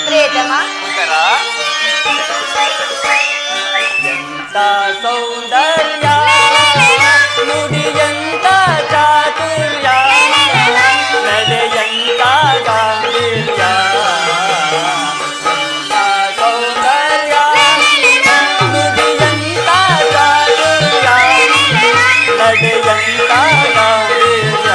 ಪ್ರಿಯತಮ ಎಂತ ಸೌಂದರ್ಯ ನುಡಿಯಂತ ಚಾತುರ್ಯ ನಡೆಯಂತ ಗಾಂಭೀರ್ಯ ಸೌಂದರ್ಯ ನುಡಿಯಂತ ಚಾತುರ್ಯ ನಡೆಯಂತ ಗಾಂಭೀರ್ಯ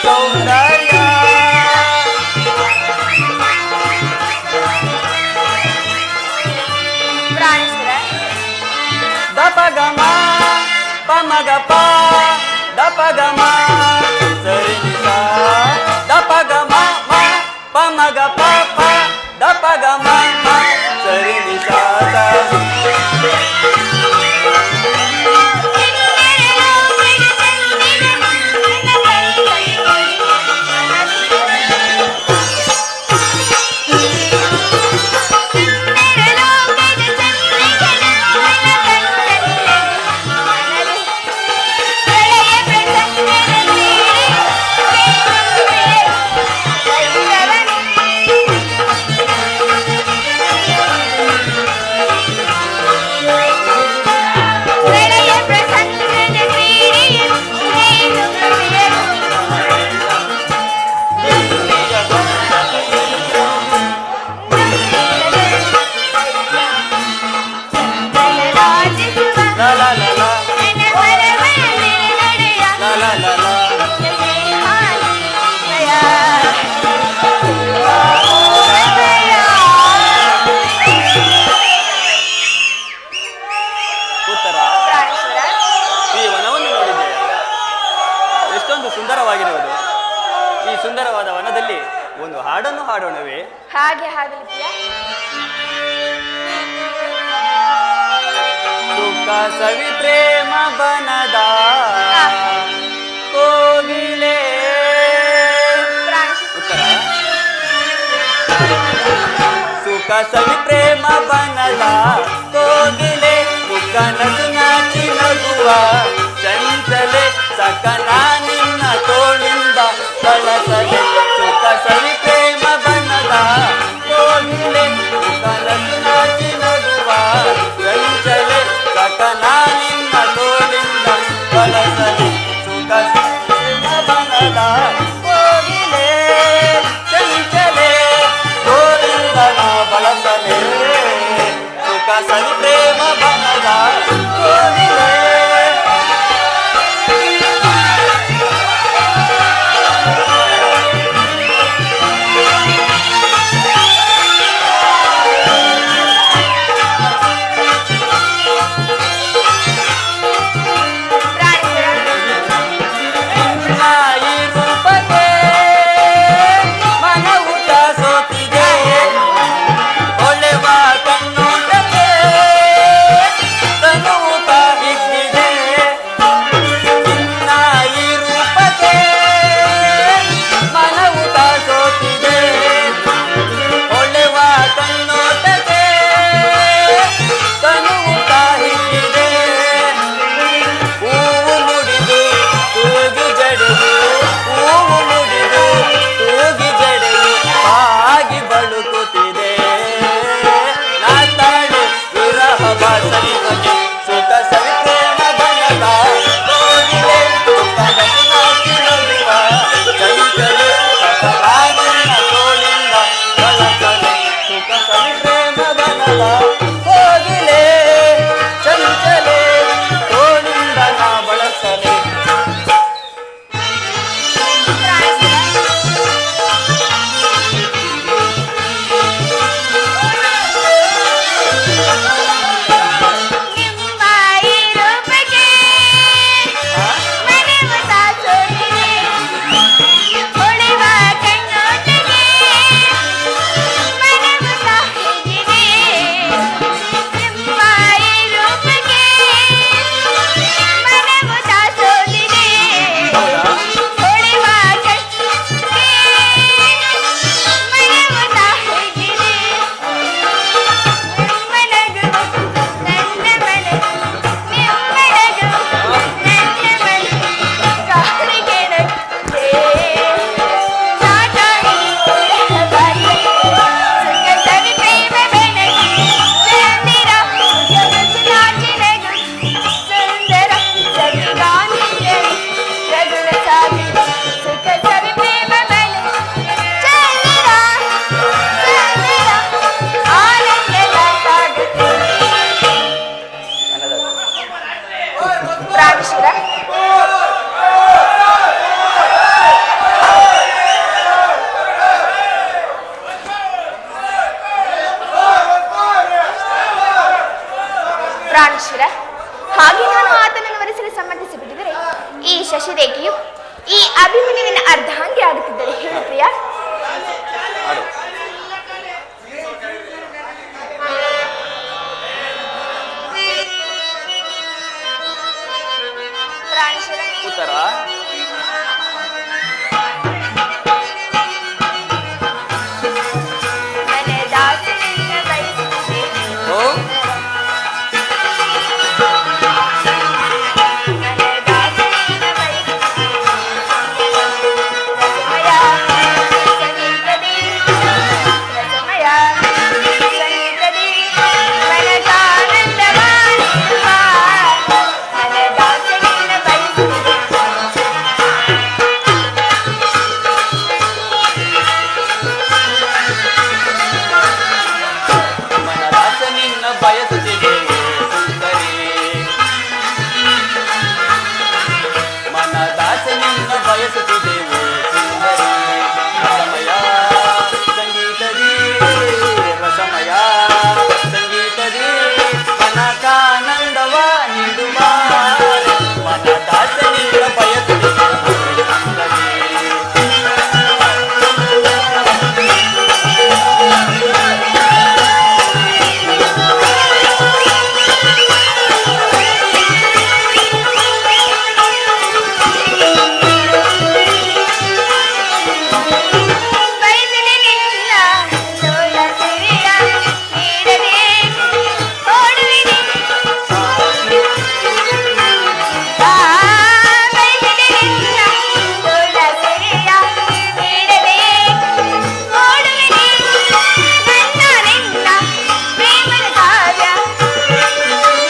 ಸೌಂದರ್ಯ ಸುಂದರವಾಗಿರುವುದು. ಈ ಸುಂದರವಾದ ವನದಲ್ಲಿ ಒಂದು ಹಾಡನ್ನು ಹಾಡೋಣವೇ? ಹಾಗೆ ಹಾಗಲಿದೆಯ? ಸುಖ ಸವಿ ಪ್ರೇಮ ಬನದ ಕೋಗಿಲೆ. ಉತ್ತರ. ಸುಖ ಸವಿ ಪ್ರೇಮ ಬನದ ಕೋಗಿಲೆ ಮುಖನಸು ನಾಚಿ ನಗುವ ಚಂಚಲೆ ಸಕನ ನಿನ್ನ ತೋಳಿಂದ ಬಳಸಲೆ. ಸುಖ ಸವಿ ಪ್ರೇಮ ಬನದ ಕೋಗಿಲೆ ಮುಖನಸು ನಾಚಿ ನಗುವ ಚಂಚಲೆ ಸಕನ ನಿನ್ನ ತೋಳಿಂದ ಬಳಸಲೆ. ಸುಖ ಪ್ರೇಮ ಬನದ ಕೋಗಿಲೆ ಚಂಚಲೆ ತೋಳಿಂದ ಬಳಸಲೆ. ಸುಖ ಸವಿ ಪ್ರೇಮ ಬನದ ಕೋಗಿಲೆ. ರೂಪಕ್ಕೆ ಮನ ಊಟ ಸೋತಿದೆ ಪ್ರಾಣೇಶ್ವರ, ಹಾಗೆ ನಾನು ಆತನನ್ನು ವರಿಸಲು ಸಮ್ಮತಿಸಿ ಬಿಟ್ಟಿದರೆ ಈ ಶಶಿರೇಖೆಯು ಈ ಅಭಿಮನ್ಯುವಿನ ಅರ್ಧಾಂಗಿ ಆಗುತ್ತಿದ್ದರೆ ಹೇಳು ಪ್ರಿಯ. ಆಡು. ಪ್ರಾಣೇಶ್ವರ, ಉತ್ತರ ಮನದಾಸೆಯಿಂದ ಬಯಸುತ್ತಿದೆ. ಓ ಮನದಾಸೆಯಿಂದ ಬಯಸುತ್ತಿದೆ. ರಸಮಯ ಸಂಗೀತದಿ, ರಸಮಯ ಸಂಗೀತದಿ ಮನದಾನಂದವ ಮನದಾಸೆಯಿಂದ ಬಯಸುತ್ತಿದೆ. ಮನದಾಸ ನಿನ್ನ ಬಯಸುತ್ತಿದೆ ಸುಂದರಿ, ಮನದಾಸ ನಿನ್ನ ಬಯಸುತ್ತಿದೆ ಸುಂದರಿ. ರಸಮಯ ಸಂಗೀತದಿ, ರಸಮಯ ಸಂಗೀತದಿ ಮನಕಾನಂದವ ನೀಡುವ ಮನದಾಸ ನಿನ್ನ ಬಯಸುತ್ತಿದೆ ಸುಂದರಿ. ಬಯಸಿದೆ ನಿನ್ನ ತೋಳ ಸಿರಿಯ ನೀಡದೆ ಓಡುವಿನಿ. ಬಯಸಿದೆ ನಿನ್ನ ತೋಳ ಸಿರಿಯ ನೀಡದೆ ಓಡುವಿನಿ. ನನ್ನ ನಿನ್ನ ಪ್ರೇಮದ ಕಾವ್ಯ, ನನ್ನ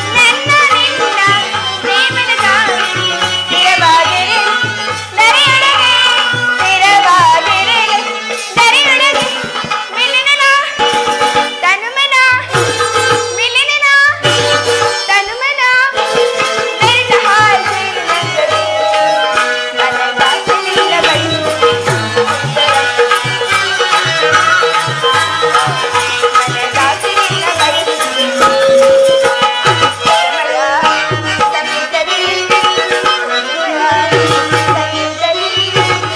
ನಿನ್ನ ಪ್ರೇಮದ ಕಾವ್ಯ ಸ್ಥಿರವಾಗಿರೆ ದರೆಯೊಳಗೆ, ಸ್ಥಿರವಾಗಿರೆ ದರೆಯೊಳಗೆ ಮಿಲನನ ತನುಮನ, ಮಿಲನನ ತನುಮನ ಬೆರೆತ ಹಾಗೆ ನಂದದೆ ಮನದಾಸೆಯಿಂದ ಬಯಸುತ್ತಿದೆ ಮನದಾಸೆಯಿಂದ ಬಯಸುತ್ತಿದೆ. ರಸಮಯ ಸಂಗೀತದಿ, ಸಂಗೀತದಿ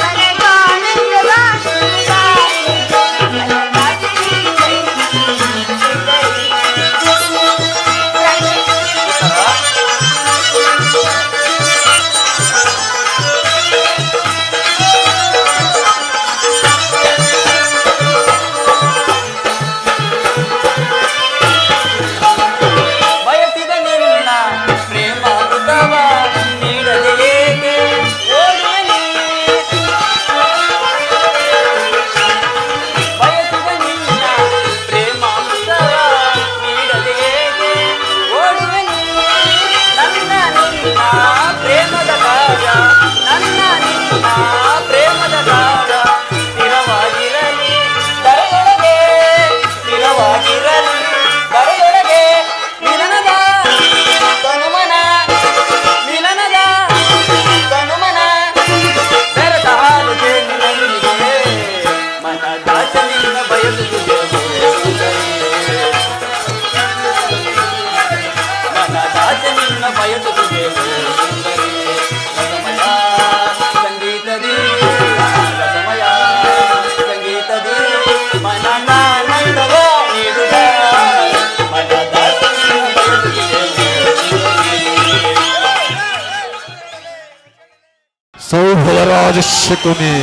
ಮನಕಾನಂದವ ಮನದಾಸೆಯಿಂದ ಬಯಸಿದ ನಿನ್ನ ಪ್ರೇಮಾಮೃತವ ನೀಡದೆ ಏಕೆ ಓಡುವೆ ನೀ? ಬಯಸಿದ ನಿನ್ನ ಪ್ರೇಮಾಮೃತವ ನೀಡದೆ ಏಕೆ ಓಡುವೆ ನೀ? ನನ್ನ ನಿನ್ನ ಪ್ರೇಮದ ಕಾವ್ಯ, ನನ್ನ ನಿನ್ನ ಪ್ರೇಮದ ಕಾವ್ಯ ಸ್ಥಿರವಾಗಿರಲಿ ದರೆಯೊಳಗೆ, ಸ್ಥಿರವಾಗಿರಲಿ ದರೆಯೊಳಗೆ ಮಿಲನದ ತನುಮನ, ಮಿಲನದ ತನುಮನ ಬೆರೆತ ಹಾಲು ಜೇನಿನೊಂದಿಗೆ ಮನದಾಸನಿಂದ ಬಯಸುತ್ತಿದೆ ಸುಂದರಿ. ಮನದಾಸನಿಂದ ಬಯಸುತ್ತಿದೆ ಸುಂದರಿ. ರಸಮಯ ಸಂಗೀತದಿ, ರಸಮಯ ಸಂಗೀತದಿ ಮನಕಾನಂದವ ನೀಡುವ ಮನದಾಸನಿಂದ ಬಯಸುತ್ತಿದೆ ಸುಂದರಿ. ಸೌಭಯರಾಜ ಶಕುನಿ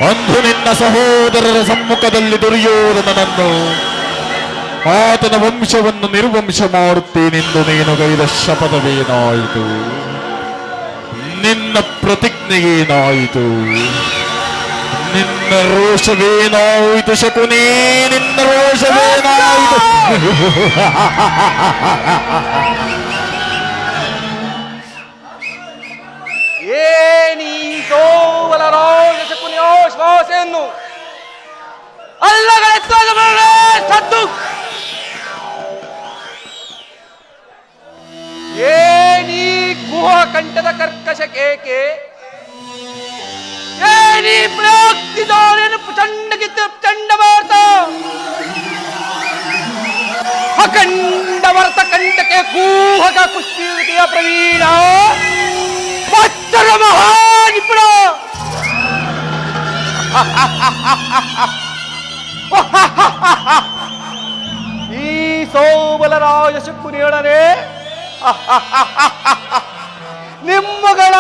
ಅಂದು ನಿನ್ನ ಸಹೋದರರ ಸಮ್ಮುಖದಲ್ಲಿ ದುರ್ಯೋಧನನನ್ನು ಆತನ ವಂಶವನ್ನು ನಿರ್ವಂಶ ಮಾಡುತ್ತೇನೆಂದು ನೀನು ಗೈದ ಶಪಥವೇನಾಯಿತು? ನಿನ್ನ ಪ್ರತಿಜ್ಞೆಯೇನಾಯಿತು? ನಿನ್ನ ರೋಷವೇನಾಯಿತು ಶಕುನಿ? ನಿನ್ನ ರೋಷವೇನಾಯಿತು? ಏನೀ ಸೋವಲರಾಜ ಶಕುನಿಯೋ ಶ್ವಾಸೆಯನ್ನು ಅಲ್ಲಗಳೆತ್ತೋಗಬರಲೇ ಸದ್ದು. ಏನೀ ಗುಹ ಕಂಠದ ಕರ್ಕಶ ಕೇಕೆ? ಏನಿ ಪ್ರಯೋಕ್ತಿದೋರೇನು ಪ್ರಚಂಡಗಿತ್ತು ಚಂಡಮಾರುತ ಅಖಂಡ ವರ್ತ ಕಂಡಕ್ಕೆ ಕೂಹಕ ಕುಸ್ತಿಯ ಪ್ರವೀಣ ಪಚ್ಚರ ಮಹಾನಿಪುಣ ಈ ಸೋಬಲರಾಜ ಶಕುನಿಯೊಡನೆ ನಿಮ್ಮಗಳ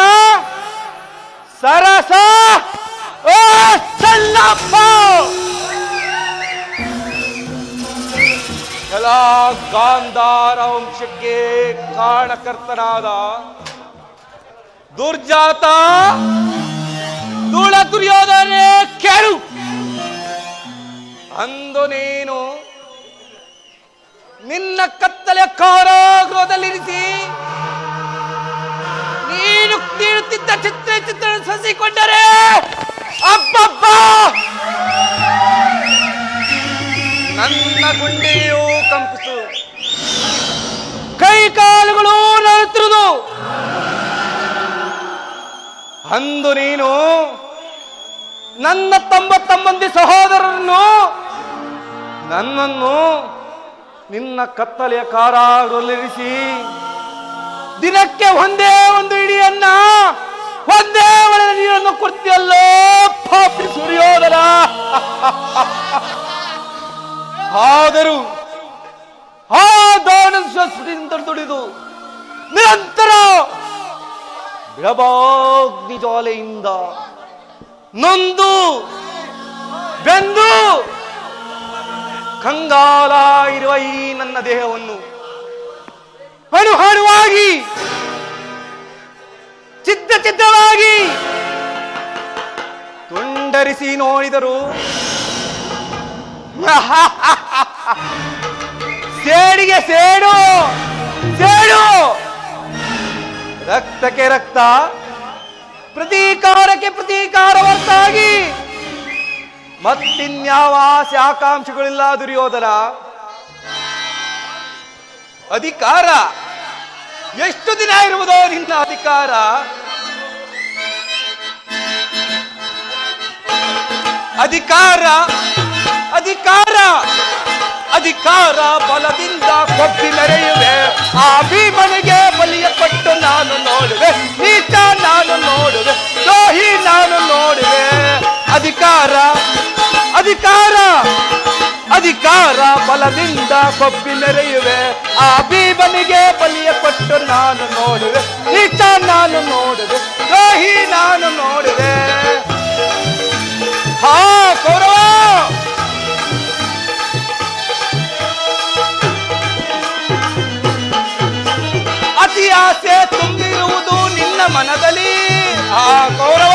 ಸರಸ ಓ ಚಲ್ಲಪ್ಪ ಎಲ್ಲ ಗಾಂಧಾರ ವಂಶಕ್ಕೆ ಕಾರಣಕರ್ತನಾದ ದುರ್ಜಾತ ಧೂಳ ದುರ್ಯೋಧನೆ ಕೇಳು. ಅಂದು ನೀನು ನಿನ್ನ ಕತ್ತಲೆ ಕಾರಾಗೃಹದಲ್ಲಿರಿಸಿ ನೀನು ನೀಡುತ್ತಿದ್ದ ಚಿತ್ರ ಸಸಿಕೊಂಡರೆ ಅಬ್ಬಬ್ಬ ನನ್ನ ಗುಂಡಿಯೂ ಕಂಪಿಸು, ಕೈ ಕಾಲುಗಳು ನಡುತ್ತಿರುವುದು. ಅಂದು ನೀನು ನನ್ನ ತಮ್ಮಂದಿ ಸಹೋದರರನ್ನು ನನ್ನನ್ನು ನಿನ್ನ ಕತ್ತಲೆಯ ಕಾರಾಗೃಹದಲ್ಲಿರಿಸಿ ದಿನಕ್ಕೆ ಒಂದೇ ಒಂದು ಇಡಿಯನ್ನ ಒಂದೇ ಒಳ್ಳೆ ನೀರನ್ನು ಕೊಡ್ತೀಯಲ್ಲೋ ಪಾಪಿ ಸುರಿಯೋದರ. ಆದರೂ ಆ ದಾನದಿಂದ ದುಡಿದು ನಿರಂತರ ಬಿಳಬಾಗ್ನಿ ಜ್ವಾಲೆಯಿಂದ ನೊಂದು ಬೆಂದು ಕಂಗಾಲ ಇರುವ ಈ ನನ್ನ ದೇಹವನ್ನು ಅಣುವಾಗಿ ಚಿತ್ರವಾಗಿ ತುಂಡರಿಸಿ ನೋಡಿದರು ಸೇಡಿಗೆ ಸೇಡು ಸೇಡು, ರಕ್ತಕ್ಕೆ ರಕ್ತ, ಪ್ರತೀಕಾರಕ್ಕೆ ಪ್ರತೀಕಾರ ಹೊರತಾಗಿ ಮತ್ತಿನ್ಯಾವ ಆಸೆ ಆಕಾಂಕ್ಷೆಗಳಿಲ್ಲ. ದುರ್ಯೋಧನ ಅಧಿಕಾರ ಎಷ್ಟು ದಿನ ಇರುವುದೋ ನಿನ್ನ ಅಧಿಕಾರ? ಅಧಿಕಾರ ಅಧಿಕಾರ ಅಧಿಕಾರ ಬಲದಿಂದ ಕೊಬ್ಬಿ ಮೆರೆಯುವೆ. ಆ ಭೀಮನಿಗೆ ಬಲಿಯ ಕೊಟ್ಟು ನಾನು ನೋಡುವೆ, ನೀಚ ನಾನು ನೋಡುವೆ, ದ್ರೋಹಿ ನಾನು ನೋಡುವೆ. ಅಧಿಕಾರ ಅಧಿಕಾರ ಅಧಿಕಾರ ಬಲದಿಂದ ಕೊಬ್ಬಿ ಮೆರೆಯುವೆ. ಆ ಭೀಮನಿಗೆ ಬಲಿಯ ಕೊಟ್ಟು ನಾನು ನೋಡುವೆ, ನೀಚ ನಾನು ನೋಡುವೆ, ದ್ರೋಹಿ ನಾನು ನೋಡುವೆ. ಹಾ ಕೌರವ, ಅತಿ ಆಸೆ ತುಂಬಿರುವುದು ನಿನ್ನ ಮನದಲ್ಲಿ. ಆ ಕೌರವ,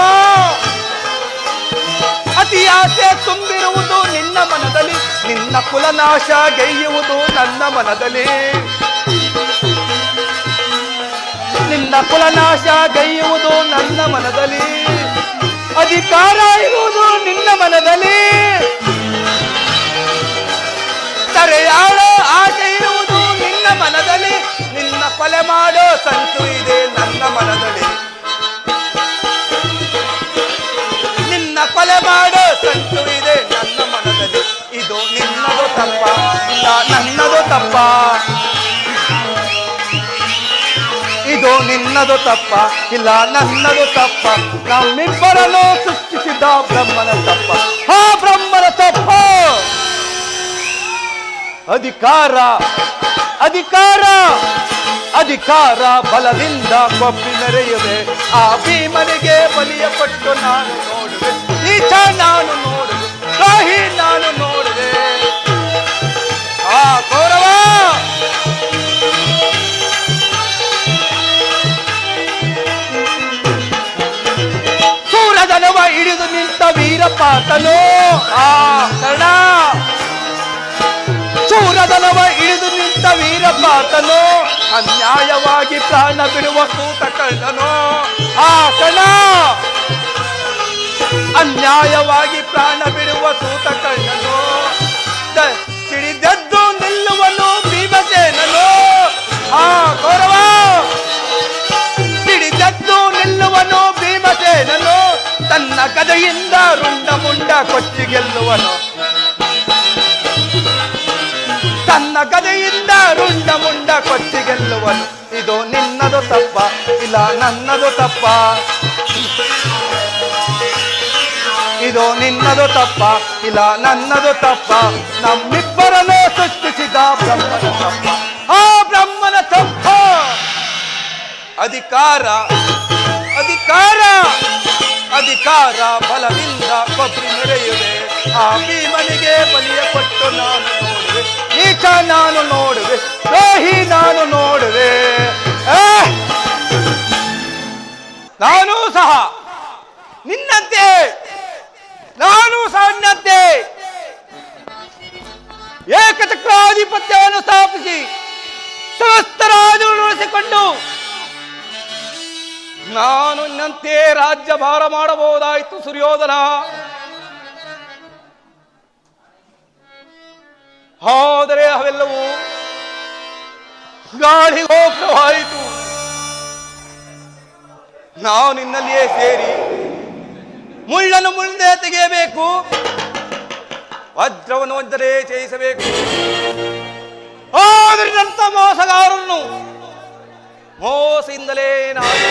ಅತಿ ಆಸೆ ತುಂಬಿರುವುದು ನಿನ್ನ ಮನದಲ್ಲಿ, ನಿನ್ನ ಕುಲನಾಶ ಗೈಯುವುದು ನನ್ನ ಮನದಲ್ಲಿ. ನಿನ್ನ ಕುಲನಾಶ ಗೈಯುವುದು ನನ್ನ ಮನದಲ್ಲಿ, ಅಧಿಕಾರ ಇರುವುದು ನಿನ್ನ ಮನದಲ್ಲಿ, ತರೆಯಾಳೋ ಆಸೆ ಇರುವುದು ನಿನ್ನ ಮನದಲ್ಲಿ, ನಿನ್ನ ಕೊಲೆ ಮಾಡೋ ಸಂಚು ಇದೆ ನನ್ನ ಮನದಲ್ಲಿ, ನಿನ್ನ ಕೊಲೆ ಮಾಡೋ ಸಂಚು ಇದೆ ನನ್ನ ಮನದಲ್ಲಿ. ಇದು ನಿನ್ನದು ತಪ್ಪ ಇಲ್ಲ ನನ್ನದು ತಪ್ಪ? ಇದು ನಿನ್ನದು ತಪ್ಪ ಇಲ್ಲ ನನ್ನದು ತಪ್ಪ? ನಮ್ಮಿಬ್ಬರನ್ನು ಸೃಷ್ಟಿಸಿದ ಬ್ರಹ್ಮನ ತಪ್ಪ. ಆ ಬ್ರಹ್ಮನ ತಪ್ಪ. ಅಧಿಕಾರ ಅಧಿಕಾರ ಅಧಿಕಾರ ಬಲದಿಂದ ಕೊಬ್ಬಿ ಮೆರೆಯುವೆ. ಆ ಭೀಮನಿಗೆ ಬಲಿಯ ಕೊಟ್ಟು ನಾನು ನೋಡುವೆ, ನೀಚ ನಾನು ನೋಡುವೆ, ದ್ರೋಹಿ ನಾನು ನೋಡುವೆ. ಆ ಕೌರವ, ಸೂರದನವ ಹಿಡಿದು ನಿಂತ ವೀರಪಾತನು. ಆ ಕರ್ಣ, ಸೂರದನವ ಹಿಡಿದು ನಿಂತ ವೀರಪಾತನು, ಅನ್ಯಾಯವಾಗಿ ಪ್ರಾಣ ಬಿಡುವ ಕೂತ ಕರ್ಣನು. ಆ ಕರ್ಣ, ಅನ್ಯಾಯವಾಗಿ ಪ್ರಾಣ ಬಿಡುವ ಕೂತ ಕರ್ಣನು. ತಿಳಿದದ್ದು ನಿಲ್ಲುವನು ಭೀಮಸೇನನು. ಆ ಕೌರವ, ತಿಳಿದದ್ದು ನಿಲ್ಲುವನು ಭೀಮಸೇನನು. ತನ್ನ ಗೆಲ್ಲುವನು ತನ್ನ ಗದೆಯಿಂದ ರುಂಡ ಮುಂಡ ಕೊಚ್ಚಿ ಗೆಲ್ಲುವನು ಇದು ನಿನ್ನದು ತಪ್ಪ ಇಲ್ಲ ನನ್ನದು ತಪ್ಪ ಇದು ನಿನ್ನದು ತಪ್ಪ ಇಲ್ಲ ನನ್ನದು ತಪ್ಪ ನಮ್ಮಿಬ್ಬರನ್ನು ಸೃಷ್ಟಿಸಿದ ಬ್ರಹ್ಮನ ತಪ್ಪ ಆ ಬ್ರಹ್ಮನ ತಪ್ಪ ಅಧಿಕಾರ ಅಧಿಕಾರ ಅಧಿಕಾರ ಬಲವಿಂದ ಕೊಬ್ಬರಿ ಮೆರೆಯುವೆ ಆ ಭೀಮನಿಗೆ ಬಲಿಯ ಕೊಟ್ಟು ನಾನು ನೋಡುವೆ ನೀಚ ನಾನು ನೋಡುವೆ ದ್ರೋಹಿ ನಾನು ನೋಡುವೆ ನಾನು ಸಹ ನಿನ್ನಂತೆ ನಾನು ಸಹ ನಿನ್ನಂತೆ ಏಕಚಕ್ರಾಧಿಪತ್ಯವನ್ನು ಸ್ಥಾಪಿಸಿ ಸಮಸ್ತ ರಾಜ್ಯವನ್ನು ಉಳಿಸಿಕೊಂಡು ನಾನು ನಿನ್ನಂತೆ ರಾಜ್ಯಭಾರ ಮಾಡಬಹುದಾಯಿತು ಸುರ್ಯೋಧನ. ಆದರೆ ಅವೆಲ್ಲವೂ ಗಾಳಿಗೋಪವಾಯಿತು. ನಾವು ನಿನ್ನಲ್ಲಿಯೇ ಸೇರಿ ಮುಳ್ಳನ್ನು ಮುಳ್ಳೇ ತೆಗೆಯಬೇಕು, ವಜ್ರವನ್ನು ವಜ್ರೇ ಜಯಿಸಬೇಕು. ಆದರಿನಂತ ಮೋಸಗಾರರನ್ನು ಮೋಸದಿಂದಲೇ ನಾನು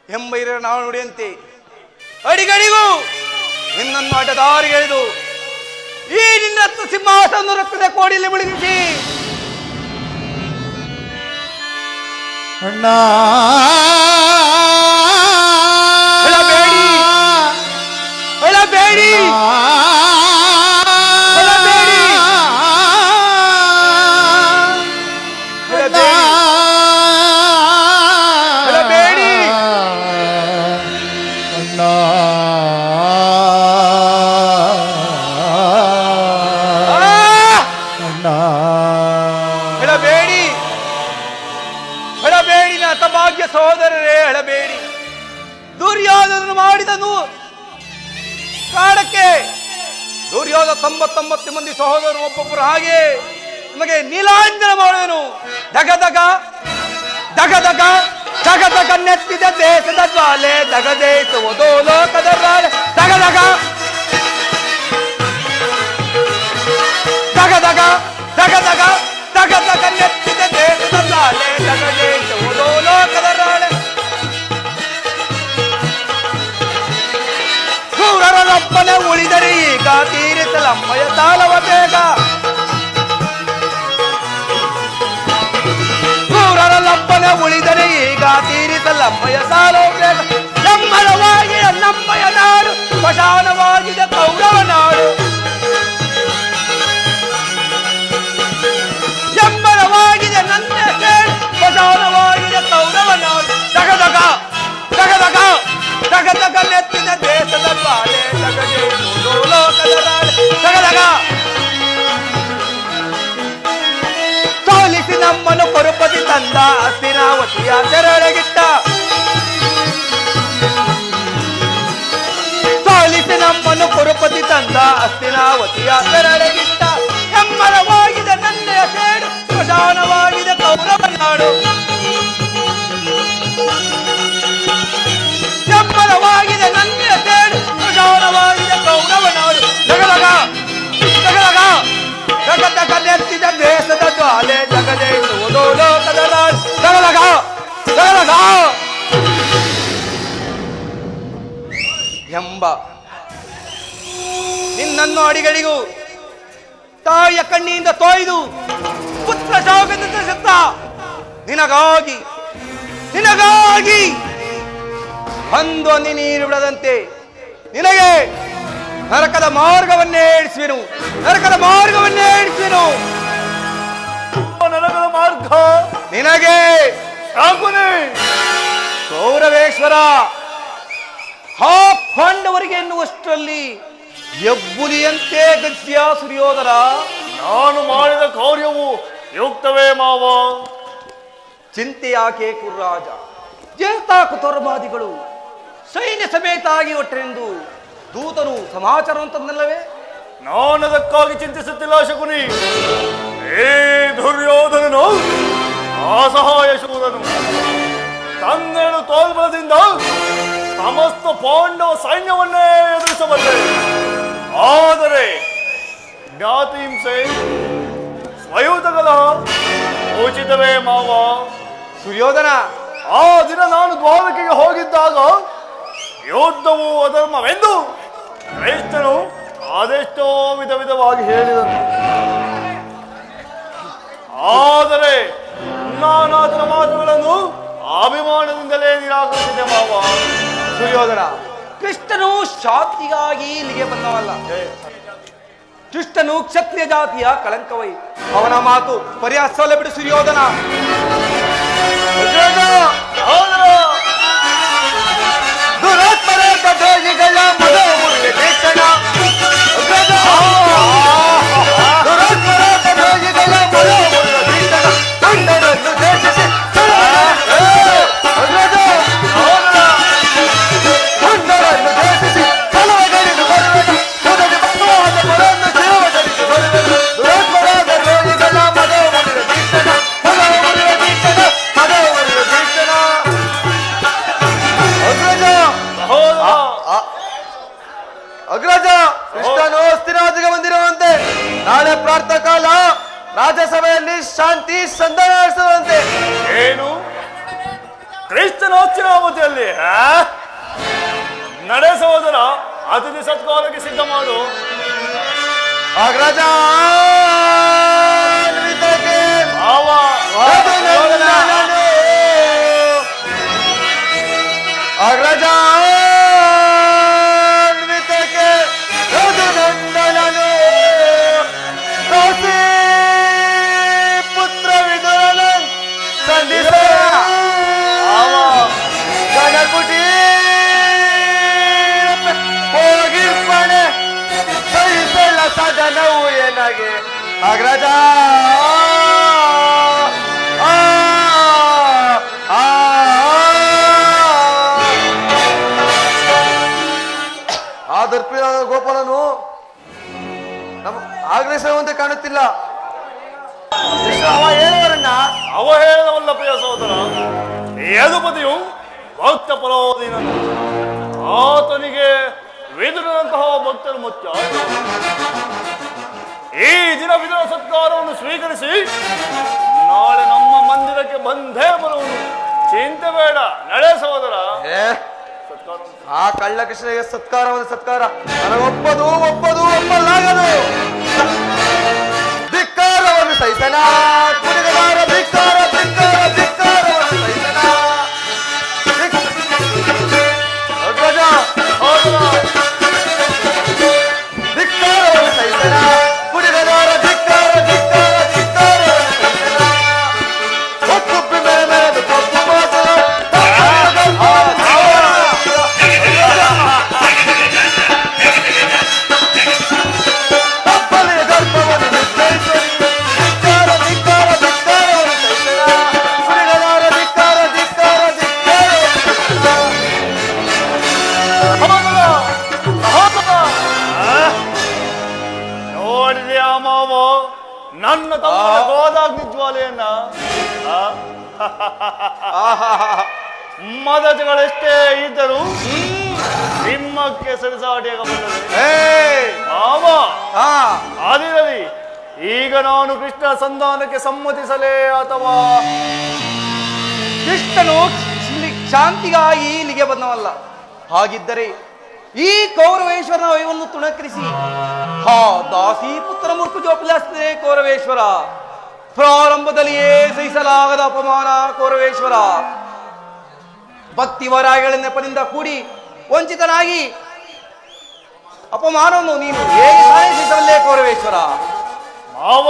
ಎಂಬೈರ ನಾವು ನುಡಿಯಂತೆ ಅಡಿಗಡಿಗೂ ನಿನ್ನನ್ನು ಅಡ್ಡದಾರಿಗೆ ಎಳೆದು ಈ ನಿನ್ನತ್ತು ಸಿಂಹಾಸನ ರಕ್ತದ ಕೋಡಿಯಲ್ಲಿ ಮುಳುಗಿಸಿ ಅಣ್ಣ ಹೇಳಬೇಡಿ ಹೇಳಬೇಡಿ ಭಾಗ್ಯ ಸಹೋದರರೇ ಹೇಳಬೇಡಿ. ದುರ್ಯೋಧನನು ಮಾಡಿದನು ಕಾಡಕ್ಕೆ ದುರ್ಯೋಧನ 99 ಮಂದಿ ಸಹೋದರರು ಒಬ್ಬೊಬ್ಬರು ಹಾಗೆ ನಿಮಗೆ ನೀಲಾಂಜನ ಮಾಡುವನು. ದಗದಗ ದಗದಗ ದಗದಗ ನೆತ್ತಿದ ದೇಶದ ಜ್ವಾಲೆ ದಗದೇಶುವುದೋ ಲೋಕದ ರಾಳೆ ದಗದಗ ದಗದಗ ದಗದಗ ದಗದಗ ನೆತ್ತಿದ ದೇಶದ ಜ್ವಾಲೆ ದಗದೇಶುವುದೋ ಲೋಕದ ರಾಳೆ ಕ್ರೂರರೊಬ್ಬನ ಉಳಿದರೆ ಈಗ ತೀರಿಸಲಮ್ಮಯ ಸಾಲವ ಬೇಗ ಕ್ರೂರರಲ್ಲಪ್ಪನ ಉಳಿದರೆ ಈಗ ತೀರಿಸಲಮ್ಮಯ ಸಾಲವ ಬೇಗ ನಮ್ಮಳವಾಗಿ ನಮ್ಮಯ ನಾಡು ಸ್ಮಶಾನವಾಗಿದೆ ಕೌರವ ನಾಡು ಎಂಬರವಾಗಿದೆ ನನ್ನ ಸೇಡು ಸ್ಮಶಾನವಾಗಿದೆ ಕೌರವ ನಾಡು ದಗದಗ ದಗದಗ ದಗದಗ ನೆತ್ತಿದ ದೇಶದ ಬಾಳೆ ದಗದೆ ಲೋಕದ ರಾಳೆ ದಗದಗ ಸೋಲಿಸಿ ನಮ್ಮನ್ನು ಕೊರುಪತಿ ತಂದ ಹಸ್ತಿನಾವತಿಯ ಸೆರಳಗಿಟ್ಟ ಸೋಲಿಸಿ ನಮ್ಮನ್ನು ಕೊರುಪತಿ ತಂದ ಹಸ್ತಿನಾವತಿಯ ಸೆರಳಗಿಟ್ಟ ಹೆಮ್ಮರವಾಗಿದೆ ನನ್ನೆಯ ಸೇಡು ಸ್ಮಶಾನವಾಗಿದೆ ಕೌರವ ನಾಡು ಹೆಮ್ಮರವಾಗಿದೆ ನನ್ನೆಯ ಸೇಡು ಸ್ಮಶಾನವಾಗಿದೆ ಕೌರವ ನಾಡು ಜಗಲಗ ಜಗಲಗ ಜಗದಗ ನೆತ್ತಿದ ದೇಶದ ಜ್ವಾಲೆ ಜಗದೇಶುವುದೋ ಲೋಕದ ರಾಳೆ ಜಗಲಗ ಜಗಲಗ ಎಂಬ ನಿನ್ನನ್ನು ಅಡಿಗಳಿಗೂ ತಾಯಿಯ ಕಣ್ಣಿಯಿಂದ ತೊಯ್ದು ಪುತ್ರ ಶೋಕದಿಂದ ಸತ್ತ ನಿನಗಾಗಿ ನಿನಗಾಗಿ ಒಂದು ಹನಿ ನೀರು ಬಿಡದಂತೆ ನಿನಗೆ ನರಕದ ಮಾರ್ಗವನ್ನೇ ಇಡಿಸುವೆನು ನರಕದ ಮಾರ್ಗವನ್ನೇ ಇಡಿಸುವೆನು ನರಕದ ಮಾರ್ಗ ನಿನಗೆ ಸಾಕುನೆ ಕೌರವೇಶ್ವರ ಆ ಪಾಂಡವರಿಗೆ ಎನ್ನುವಷ್ಟರಲ್ಲಿ ಎಬ್ಬುಲಿಯಂತೆ ಗದ್ಯ ಸುರ್ಯೋಧನ ನಾನು ಮಾಡಿದ ಕಾರ್ಯವು ಯುಕ್ತವೇ ಮಾವ. ಚಿಂತೆ ಯಾಕೆ ಕುರ್ರಾಜ ಜೇತ ಕುತರ್ಬಾದಿಗಳು ಸೈನ್ಯ ಸಮೇತ ಆಗಿ ಒಟ್ಟರೆಂದು ದೂತನು ಸಮಾಚಾರ ಅಂತಂದಲ್ಲವೇ? ನಾನದಕ್ಕಾಗಿ ಚಿಂತಿಸುತ್ತಿಲ್ಲ ಶಕುನಿ. ಏ ದುರ್ಯೋಧನನು ಅಸಹಾಯ ಶೂರನು ತನ್ನೆರಡು ತೋಳ್ಬಲದಿಂದ ಸಮಸ್ತ ಪಾಂಡವ ಸೈನ್ಯವನ್ನೇ ಎದುರಿಸಬಲ್ಲೆ. ಆದರೆ ಜ್ಞಾತಿ ಹಿಂಸೆ, ಸ್ವಯುತ ಕಲಹ ಉಚಿತವೇ ಮಾವ? ಸುಯೋಧನ, ಆ ದಿನ ನಾನು ದ್ವಾರಕೆಗೆ ಹೋಗಿದ್ದಾಗ ಯುದ್ಧವು ಅಧರ್ಮವೆಂದು ಕ್ರೈಸ್ತನು ಅದೆಷ್ಟೋ ವಿಧ ವಿಧವಾಗಿ ಹೇಳಿದನು. ಆದರೆ ನಾನಾತನ ಮಾತುಗಳನ್ನು ಅಭಿಮಾನದಿಂದಲೇ ನಿರಾಕರಿಸಿದೆ ಮಾವ. ಸುಯೋಧನ, ಕೃಷ್ಣನು ಶಾಂತಿಗಾಗಿ ಇಲ್ಲಿಗೆ ಬಂದವಲ್ಲ. ಕೃಷ್ಣನು ಕ್ಷತ್ರಿಯ ಜಾತಿಯ ಕಳಂಕವೈ. ಅವನ ಮಾತು ಪರಿಹಾಸವಲ್ಲ ಬಿಡು ಸುಯೋಧನ. ದುರಾತ್ಮರ ಗದೋಗಿಗಳ ಮನೋಮುಳ್ಳೆ ದೇಶನ. ದುರಾತ್ಮರ ಗದೋಗಿಗಳ ಮನೋಮುಳ್ಳೆ ದೇಶನ. ಗಂಡನನ್ನು ದೇಶಿಸಿ ಗಂಡನನ್ನು ದೇಶಿಸಿ ಫಲವಗರಿದು ಬರುವನು. ಸುಧನೆ ಭಕ್ತವಾದ ಪರನ್ನು ದೇವದರಿದು ಬರುವನು. ದುರಾತ್ಮರ ಗದೋಗಿಗಳ ಮನೋಮುಳ್ಳೆ ದೇಶನ. ಮನೋಮುಳ್ಳೆ ದೇಶನ. ಮನೋಮುಳ್ಳೆ ದೇಶನ. ಅಗ್ರಜ, ಕೃಷ್ಣನು ಸ್ಥಿರಾದಿಗೆ ಬಂದಿರುವಂತೆ ನಾಳೆ ಪ್ರಾರ್ಥ ಕಾಲ ರಾಜ್ಯಸಭೆಯಲ್ಲಿ ಶಾಂತಿ ಸಂಧಾನ ನಡೆಸುವಂತೆ. ಏನು ಕ್ರಿಸ್ತನ ಹಸ್ತಿನಾವತಿಯಲ್ಲಿ ನಡೆ ಸಹೋದರ, ಅತಿಥಿ ಸತ್ಕಾರಕ್ಕೆ ಸಿದ್ಧ ಮಾಡು. ಅಗ್ರಜ, ಅಗ್ರಜ ಪುತ್ರ ವಿದುರನ ಸಂಧಿಸ ಗಣಪುಟಿ ಹೋಗಿರ್ಪಣೆ ಸಹಿಸಲ್ಲ ಸದನವು ಏನಾಗೆ. ಅಗ್ರಜ ಆ ದರ್ಪಿಯಾದ ಗೋಪಾಲನು ನಮ್ಮ ಆಗ್ರಹಿಸುವಂತೆ ಕಾಣುತ್ತಿಲ್ಲ. ಅವ ಹೇಳುವರನ್ನ ಅವಹೇಳನವಲ್ಲ ಪ್ರಿಯ ಸಹೋದರ. ಯದುಪತಿಯು ಭಕ್ತ ಪರೋಧೀನನು. ಆತನಿಗೆ ವಿದುರನಂತಹ ಭಕ್ತರು ಮುಖ್ಯ. ಈ ದಿನ ವಿದುರ ಸತ್ಕಾರವನ್ನು ಸ್ವೀಕರಿಸಿ ನಾಳೆ ನಮ್ಮ ಮಂದಿರಕ್ಕೆ ಬಂದೇ ಬರುವುದು. ಚಿಂತೆ ಬೇಡ, ನಡೆ ಸಹೋದರ. ಆ ಕಳ್ಳ ಕೃಷ್ಣನಿಗೆ ಸತ್ಕಾರ ನನಗೊಪ್ಪದು ಒಪ್ಪಲಾಗದು. ಧಿಕ್ಕಾರವನ್ನು ಸಹಿಸನ ಕುಡಿಗಾರ ಧಿಕ್ಕಾರವನ್ನು ಸಹಿಸನ. ಧಿಕ್ಕಾರವನ್ನು ಸಹಿಸನ ಕುಡಿಗಾರ ಧಿಕ್ಕಾರವನ್ನು ಸಹಿಸನ. ಒಕ್ಕುಪ್ಪಿ ಮೇಲೆ ಮೇಲೆ ತಪ್ಪು ಮಾತು. ನೋಡಿದೆಯಾ ಮಾವ ನನ್ನ ತಮ್ಮ ಗೋದಾಗ್ನಿ ಜ್ವಾಲೆಯನ್ನ? ಮದಜಗಳೆಷ್ಟೇ ಇದ್ದರೂ ನಿಮ್ಮಕ್ಕೆ ಸರಿಸಾಟಿಯಾಗಬಲ್ಲದೆ ಮಾವ. ಅದಿರಲಿ, ಈಗ ನಾನು ಕೃಷ್ಣ ಸಂಧಾನಕ್ಕೆ ಸಮ್ಮತಿಸಲೇ ಅಥವಾ? ಕೃಷ್ಣನು ಶಾಂತಿಗಾಗಿ ಇಲ್ಲಿಗೆ ಬಂದವಲ್ಲ. ಹಾಗಿದ್ದರೆ ಈ ಕೌರವೇಶ್ವರನ ವಯವನ್ನು ತುಣಕರಿಸಿ ದಾಸಿ ಪುತ್ರ ಮೂರ್ಖು ಜೋಪಿಲಾಸ್ತಿದೆ ಕೌರವೇಶ್ವರ. ಪ್ರಾರಂಭದಲ್ಲಿಯೇ ಸಹಿಸಲಾಗದ ಅಪಮಾನ ಕೌರವೇಶ್ವರ. ಭಕ್ತಿ ವರಾಗಳ ನೆಪದಿಂದ ಕೂಡಿ ವಂಚಿತನಾಗಿ ಅಪಮಾನವನ್ನು ನೀನು ಹೇಗೆ ಸಹಿಸಬಲ್ಲೆ ಕೌರವೇಶ್ವರ? ಮಾವ,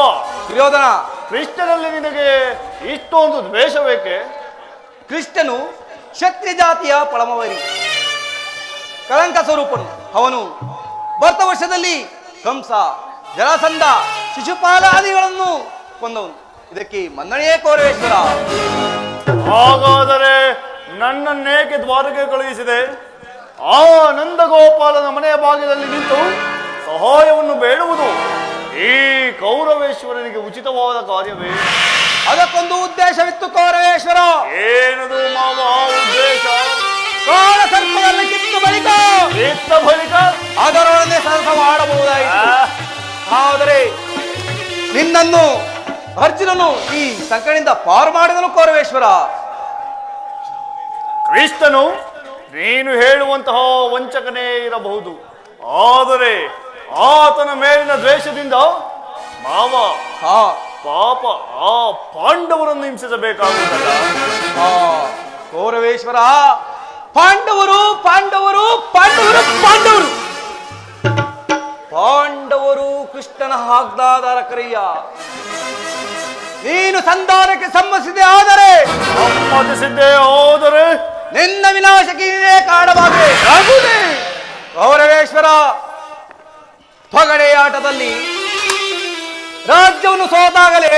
ದುರ್ಯೋಧನ, ಕೃಷ್ಣನಲ್ಲಿ ನಿನಗೆ ಇಷ್ಟೊಂದು ದ್ವೇಷ ಬೇಕೆ? ಕೃಷ್ಣನು ಕ್ಷತ್ರಿಯ ಜಾತಿಯ ಪಳಮವರಿ, ಕಳಂಕ ಸ್ವರೂಪನು. ಅವನು ಭರತ ವರ್ಷದಲ್ಲಿ ಕಂಸ, ಜರಾಸಂಧ, ಶಿಶುಪಾಲ ಆದಿಗಳನ್ನು ಕೊಂದವನು. ಇದಕ್ಕೆ ಮನ್ನಣೆಯೇ ಕೌರವೇಶ್ವರ. ಹಾಗಾದರೆ ನನ್ನನ್ನೇಕೆ ದ್ವಾರಕ್ಕೆ ಕಳುಹಿಸಿದೆ? ಆ ನಂದಗೋಪಾಲನ ಮನೆಯ ಭಾಗದಲ್ಲಿ ನಿಂತು ಸಹಾಯವನ್ನು ಬೇಡುವುದು ಈ ಕೌರವೇಶ್ವರನಿಗೆ ಉಚಿತವಾದ ಕಾರ್ಯವೇ? ಅದಕ್ಕೊಂದು ಉದ್ದೇಶವಿತ್ತು ಕೌರವೇಶ್ವರ. ಏನದು ಮಾವ ಉದ್ದೇಶ? ಕಾಲ ಸರ್ಪದಲ್ಲಿ ನಿನ್ನನ್ನು ಅರ್ಜುನನು ಈ ಸಂಕಟದಿಂದ ಪಾರು ಮಾಡಿದನು ಕೌರವೇಶ್ವರ. ಕ್ರಿಸ್ತನು ನೀನು ಹೇಳುವಂತಹ ವಂಚಕನೇ ಇರಬಹುದು, ಆದರೆ ಆತನ ಮೇಲಿನ ದ್ವೇಷದಿಂದ ಮಾವ ಹಾ ಪಾಪ ಆ ಪಾಂಡವರನ್ನು ಹಿಂಸಿಸಬೇಕಾಗುವುದಲ್ಲ. ಕೌರವೇಶ್ವರ, ಪಾಂಡವರು ಪಾಂಡವರು ಪಾಂಡವರು ಪಾಂಡವರು ಪಾಂಡವರು ಕೃಷ್ಣನ ಆಜ್ಞಾಧಾರಕರಯ್ಯ. ನೀನು ಸಂಧಾನಕ್ಕೆ ಸಮ್ಮತಿಸಿದೆ ಆದರೆ ಸಮ್ಮತಿಸಿದ್ದೇ ಹೋದರೆ ನಿನ್ನ ವಿನಾಶಕ್ಕೆ ನೀನೇ ಕಾರಣವಾಗುವುದೇ. ಕೌರವೇಶ್ವರ, ತೊಗಡೆಯಾಟದಲ್ಲಿ ರಾಜ್ಯವನ್ನು ಸೋತಾಗಲೇ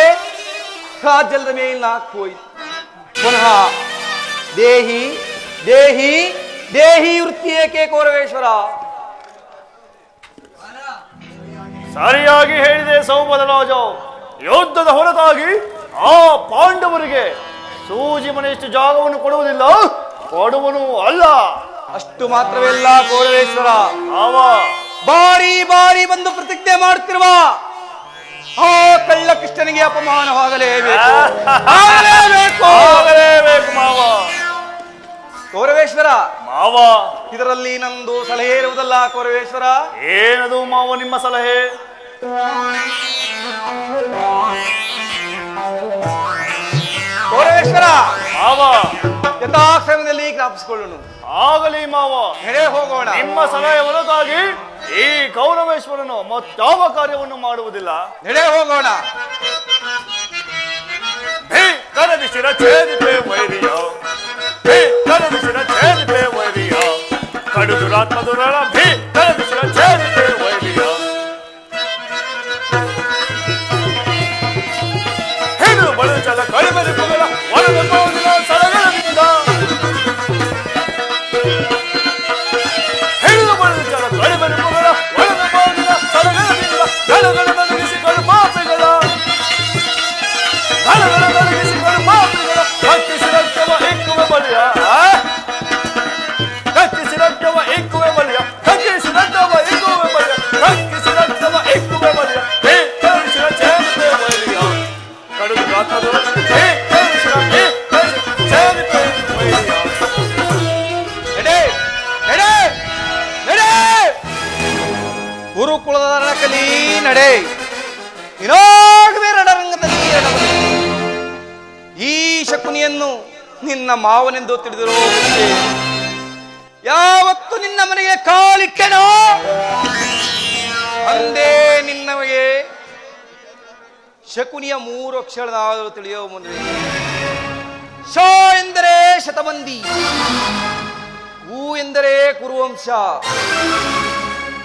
ರಾಜ್ಯದ ಮೇಲಿನ ಹೋಯಿತು. ಪುನಃ ದೇಹಿ ದೇಹಿ ದೇಹಿ ವೃತ್ತಿ ಏಕೆ ಕೌರವೇಶ್ವರ? ಸರಿಯಾಗಿ ಹೇಳಿದೆ ಸೌಬಲರಾಜ. ಯುದ್ಧದ ಹೊರತಾಗಿ ಆ ಪಾಂಡವರಿಗೆ ಸೂಜಿ ಮನೆಯಷ್ಟು ಜಾಗವನ್ನು ಕೊಡುವುದಿಲ್ಲ, ಕೊಡುವನು ಅಲ್ಲ. ಅಷ್ಟು ಮಾತ್ರವಲ್ಲ ಕೌರವೇಶ್ವರ, ಅವ ಬಾರಿ ಬಾರಿ ಬಂದು ಪ್ರತಿಜ್ಞೆ ಮಾಡುತ್ತಿರುವ ಆ ಕಳ್ಳ ಕೃಷ್ಣನಿಗೆ ಅಪಮಾನವಾಗಲೇಬೇಕು, ಆಗಲೇಬೇಕು ಮಾವ. ಕೌರವೇಶ್ವರ, ಮಾವ ಇದರಲ್ಲಿ ನಂದು ಸಲಹೆ ಇರುವುದಲ್ಲ ಕೌರವೇಶ್ವರ. ಏನದು ಮಾವ ನಿಮ್ಮ ಸಲಹೆ? ಕೌರವೇಶ್ವರ, ಮಾವ ಯಥಾಕ್ರಮದಲ್ಲಿ ಜ್ಞಾಪಿಸಿಕೊಳ್ಳೋಣ. ಆಗಲಿ ಮಾವ, ನೆರೆ ಹೋಗೋಣ. ನಿಮ್ಮ ಸಲಹೆ ಹೊರತಾಗಿ ಈ ಕೌರವೇಶ್ವರನು ಮತ್ತಾವ ಕಾರ್ಯವನ್ನು ಮಾಡುವುದಿಲ್ಲ. ನೆರೆ ಹೋಗೋಣ. ಕರದಿ ಶಿರ ಛೇದಿಪೆ ವೈರಿಯ, ಕರದಿ ಶಿರ ಛೇದಿಪೆ ವೈರಿಯ, ಕಡು ದುರಾತ್ಮ ದುರಳ ಭೀ ಕರದಿ ಶಿರ ಛೇದಿಪೆ ವೈರಿಯ. ಹೆಣ್ಣು ಬಳು ಚಲ ಕಡಿಮೆ ಪುಗಳ ಒಳಗ ಹೋಗಿನ ಸಡಗರದಿಂದ, ಹೆಣ್ಣು ಬಳು ಚಲ ಕಡಿಮೆ ಪುಗಳ ಒಳಗ ಹೋಗಿನ ಸಡಗರದಿಂದ, ಗಣಗಣ ನಡುಗಿಸಿ ಕಡು ಮಾಪೆಗಳ ಗಣಗಣ ನಡುಗಿಸಿ ಕಡು ಮಾಪೆಗಳ ಕತ್ತಿಸಿ ರಕ್ತವ ಇಕ್ಕುವೆ ಬಲಿಯ, ಕತ್ತಿಸಿ ರಕ್ತವ ಇಕ್ಕುವೆ ಬಲಿಯ, ಕತ್ತಿಸಿ ರಕ್ತವ ಇಕ್ಕುವೆ ಬಲಿಯ, ಕತ್ತಿಸಿ ರಕ್ತವ ಇಕ್ಕುವೆ ಬಲಿಯ, ಹೇ ಕರುಣಿಸಿದ ಛೇದಿಪೆ ಬಲಿಯ, ಕಡುದು ಗಾತ್ರದ ಹೇ ಕರುಣಿಸಿದ ಹೇ ಛೇದಿಪೆ ಬಲಿಯ. ನಡೆ ನಡೆ ನಡೆ, ಗುರುಕುಲದ ರಣಕಲಿ ನಡೆ. ಇನಾಗವೇ ರಣರಂಗದಲ್ಲಿ ರಣಬಲಿ. ಈ ಶಕುನಿಯನ್ನು ನಿನ್ನ ಮಾವನೆಂದು ತಿಳಿದಿರೋ ಮುಂಚೆ ಯಾವತ್ತು ನಿನ್ನ ಮನೆಗೆ ಕಾಲಿಟ್ಟೆನೋ ಅಂದೇ ನಿನ್ನಮಗೆ ಶಕುನಿಯ 3 ಅಕ್ಷರನಾದರೂ ತಿಳಿಯೋ ಮುಂದೆ. ಶ ಎಂದರೆ ಶತಮಂದಿ, ಹೂ ಎಂದರೆ ಕುರುವಂಶ,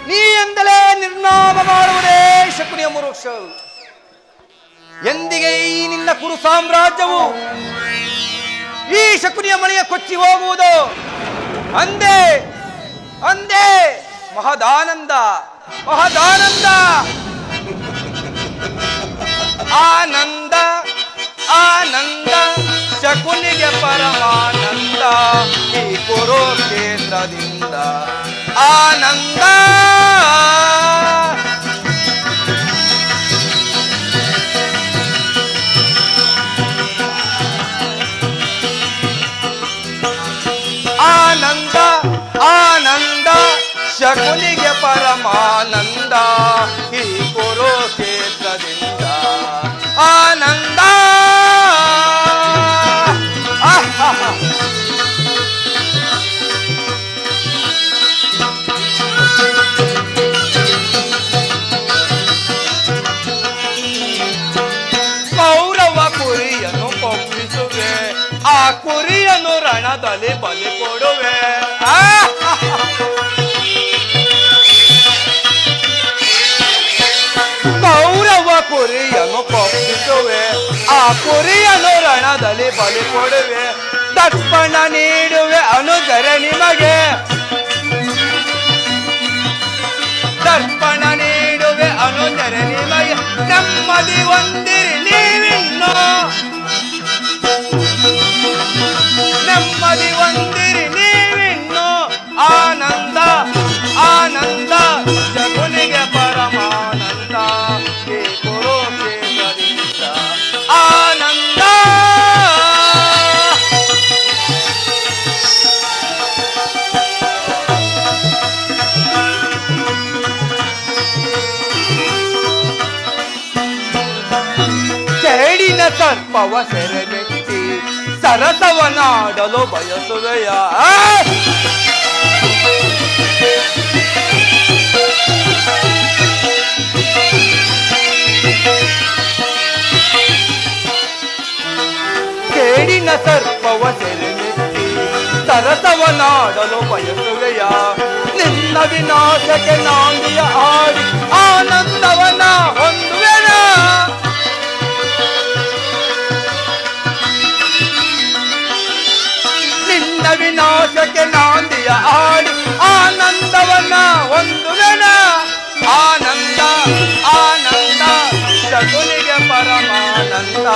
ನೀ ಎಂದಲೇ ನಿರ್ನಾಮ ಮಾಡುವುದೇ ಶಕುನಿಯ 3 ಅಕ್ಷರ. ಎಂದಿಗೆ ಈ ನಿನ್ನ ಕುರು ಸಾಮ್ರಾಜ್ಯವು ಈ ಶಕುನಿಯ ಮನೆಗೆ ಕೊಚ್ಚಿ ಹೋಗುವುದು ಅಂದೇ ಅಂದೇ ಮಹದಾನಂದ ಮಹದಾನಂದ. ಆನಂದ ಆನಂದ ಶಕುನಿಗೆ ಪರಮಾನಂದ ಈ ಕುರುಕ್ಷೇತ್ರದಿಂದ ಆನಂದ. ಆನಂದ ಆನಂದ ಶಕುನಿಗೆ ಪರಮಾನಂದ ಈ ಕುರುಕ್ಷೇತ್ರದಿಂದ ಆನಂದ. ಕೌರವ ಕುರಿಯನ್ನು ಒಪ್ಪಿಸುವೆ, ಆ ಕುರಿಯನ್ನು ರಣದಲ್ಲಿ ಬಲಿ ಕೊಡುವೆ. ಕೌರವ ಕುರಿಯನ್ನು ಒಪ್ಪಿಸುವೆ, ಆ ಕುರಿಯನ್ನು ರಣದಲ್ಲಿ ಬಲಿ ಕೊಡುವೆ. ತರ್ಪಣ ನೀಡುವೆ ಅನುಜರ ನಿಮಗೆ, ತರ್ಪಣ ನೀಡುವೆ ಅನುಜರ ನಿಮಗೆ. ನೆಮ್ಮದಿ ಹೊಂದಿರಿ ನೀವಿನ್ನು, ನೆಮ್ಮದಿ ಹೊಂದಿರಿ ನೀವಿನ್ನು. ಆನಂದ ಆನಂದ ಶಕುನಿಗೆ ಪರಮಾನಂದ ಈ ಕುರುಕ್ಷೇತ್ರದಿಂದ ಸರ್ಪವ ಸೆರೆಮೆಚ್ಚಿ ಸರಸವನಾಡಲು ಬಯಸುವೆಯ ಕೇಡಿನ ಸರ್ಪವ ಸೆರೆಮೆಚ್ಚಿ ಸರಸವನಾಡಲು ಬಯಸುವೆಯ ನಿನ್ನ ವಿನಾಶಕ್ಕೆ ನಾಂದಿಯ ಆಡಿ ಆನಂದವನ ಹೊಂದುವೆನ ನಿನ್ನ ವಿನಾಶಕ್ಕೆ ನಾಂದಿಯ ಆಡಿ ಆನಂದವನ ಹೊಂದುವೆನ ಆನಂದ ಆನಂದ ಶಕುನಿಗೆ ಪರಮಾನಂದ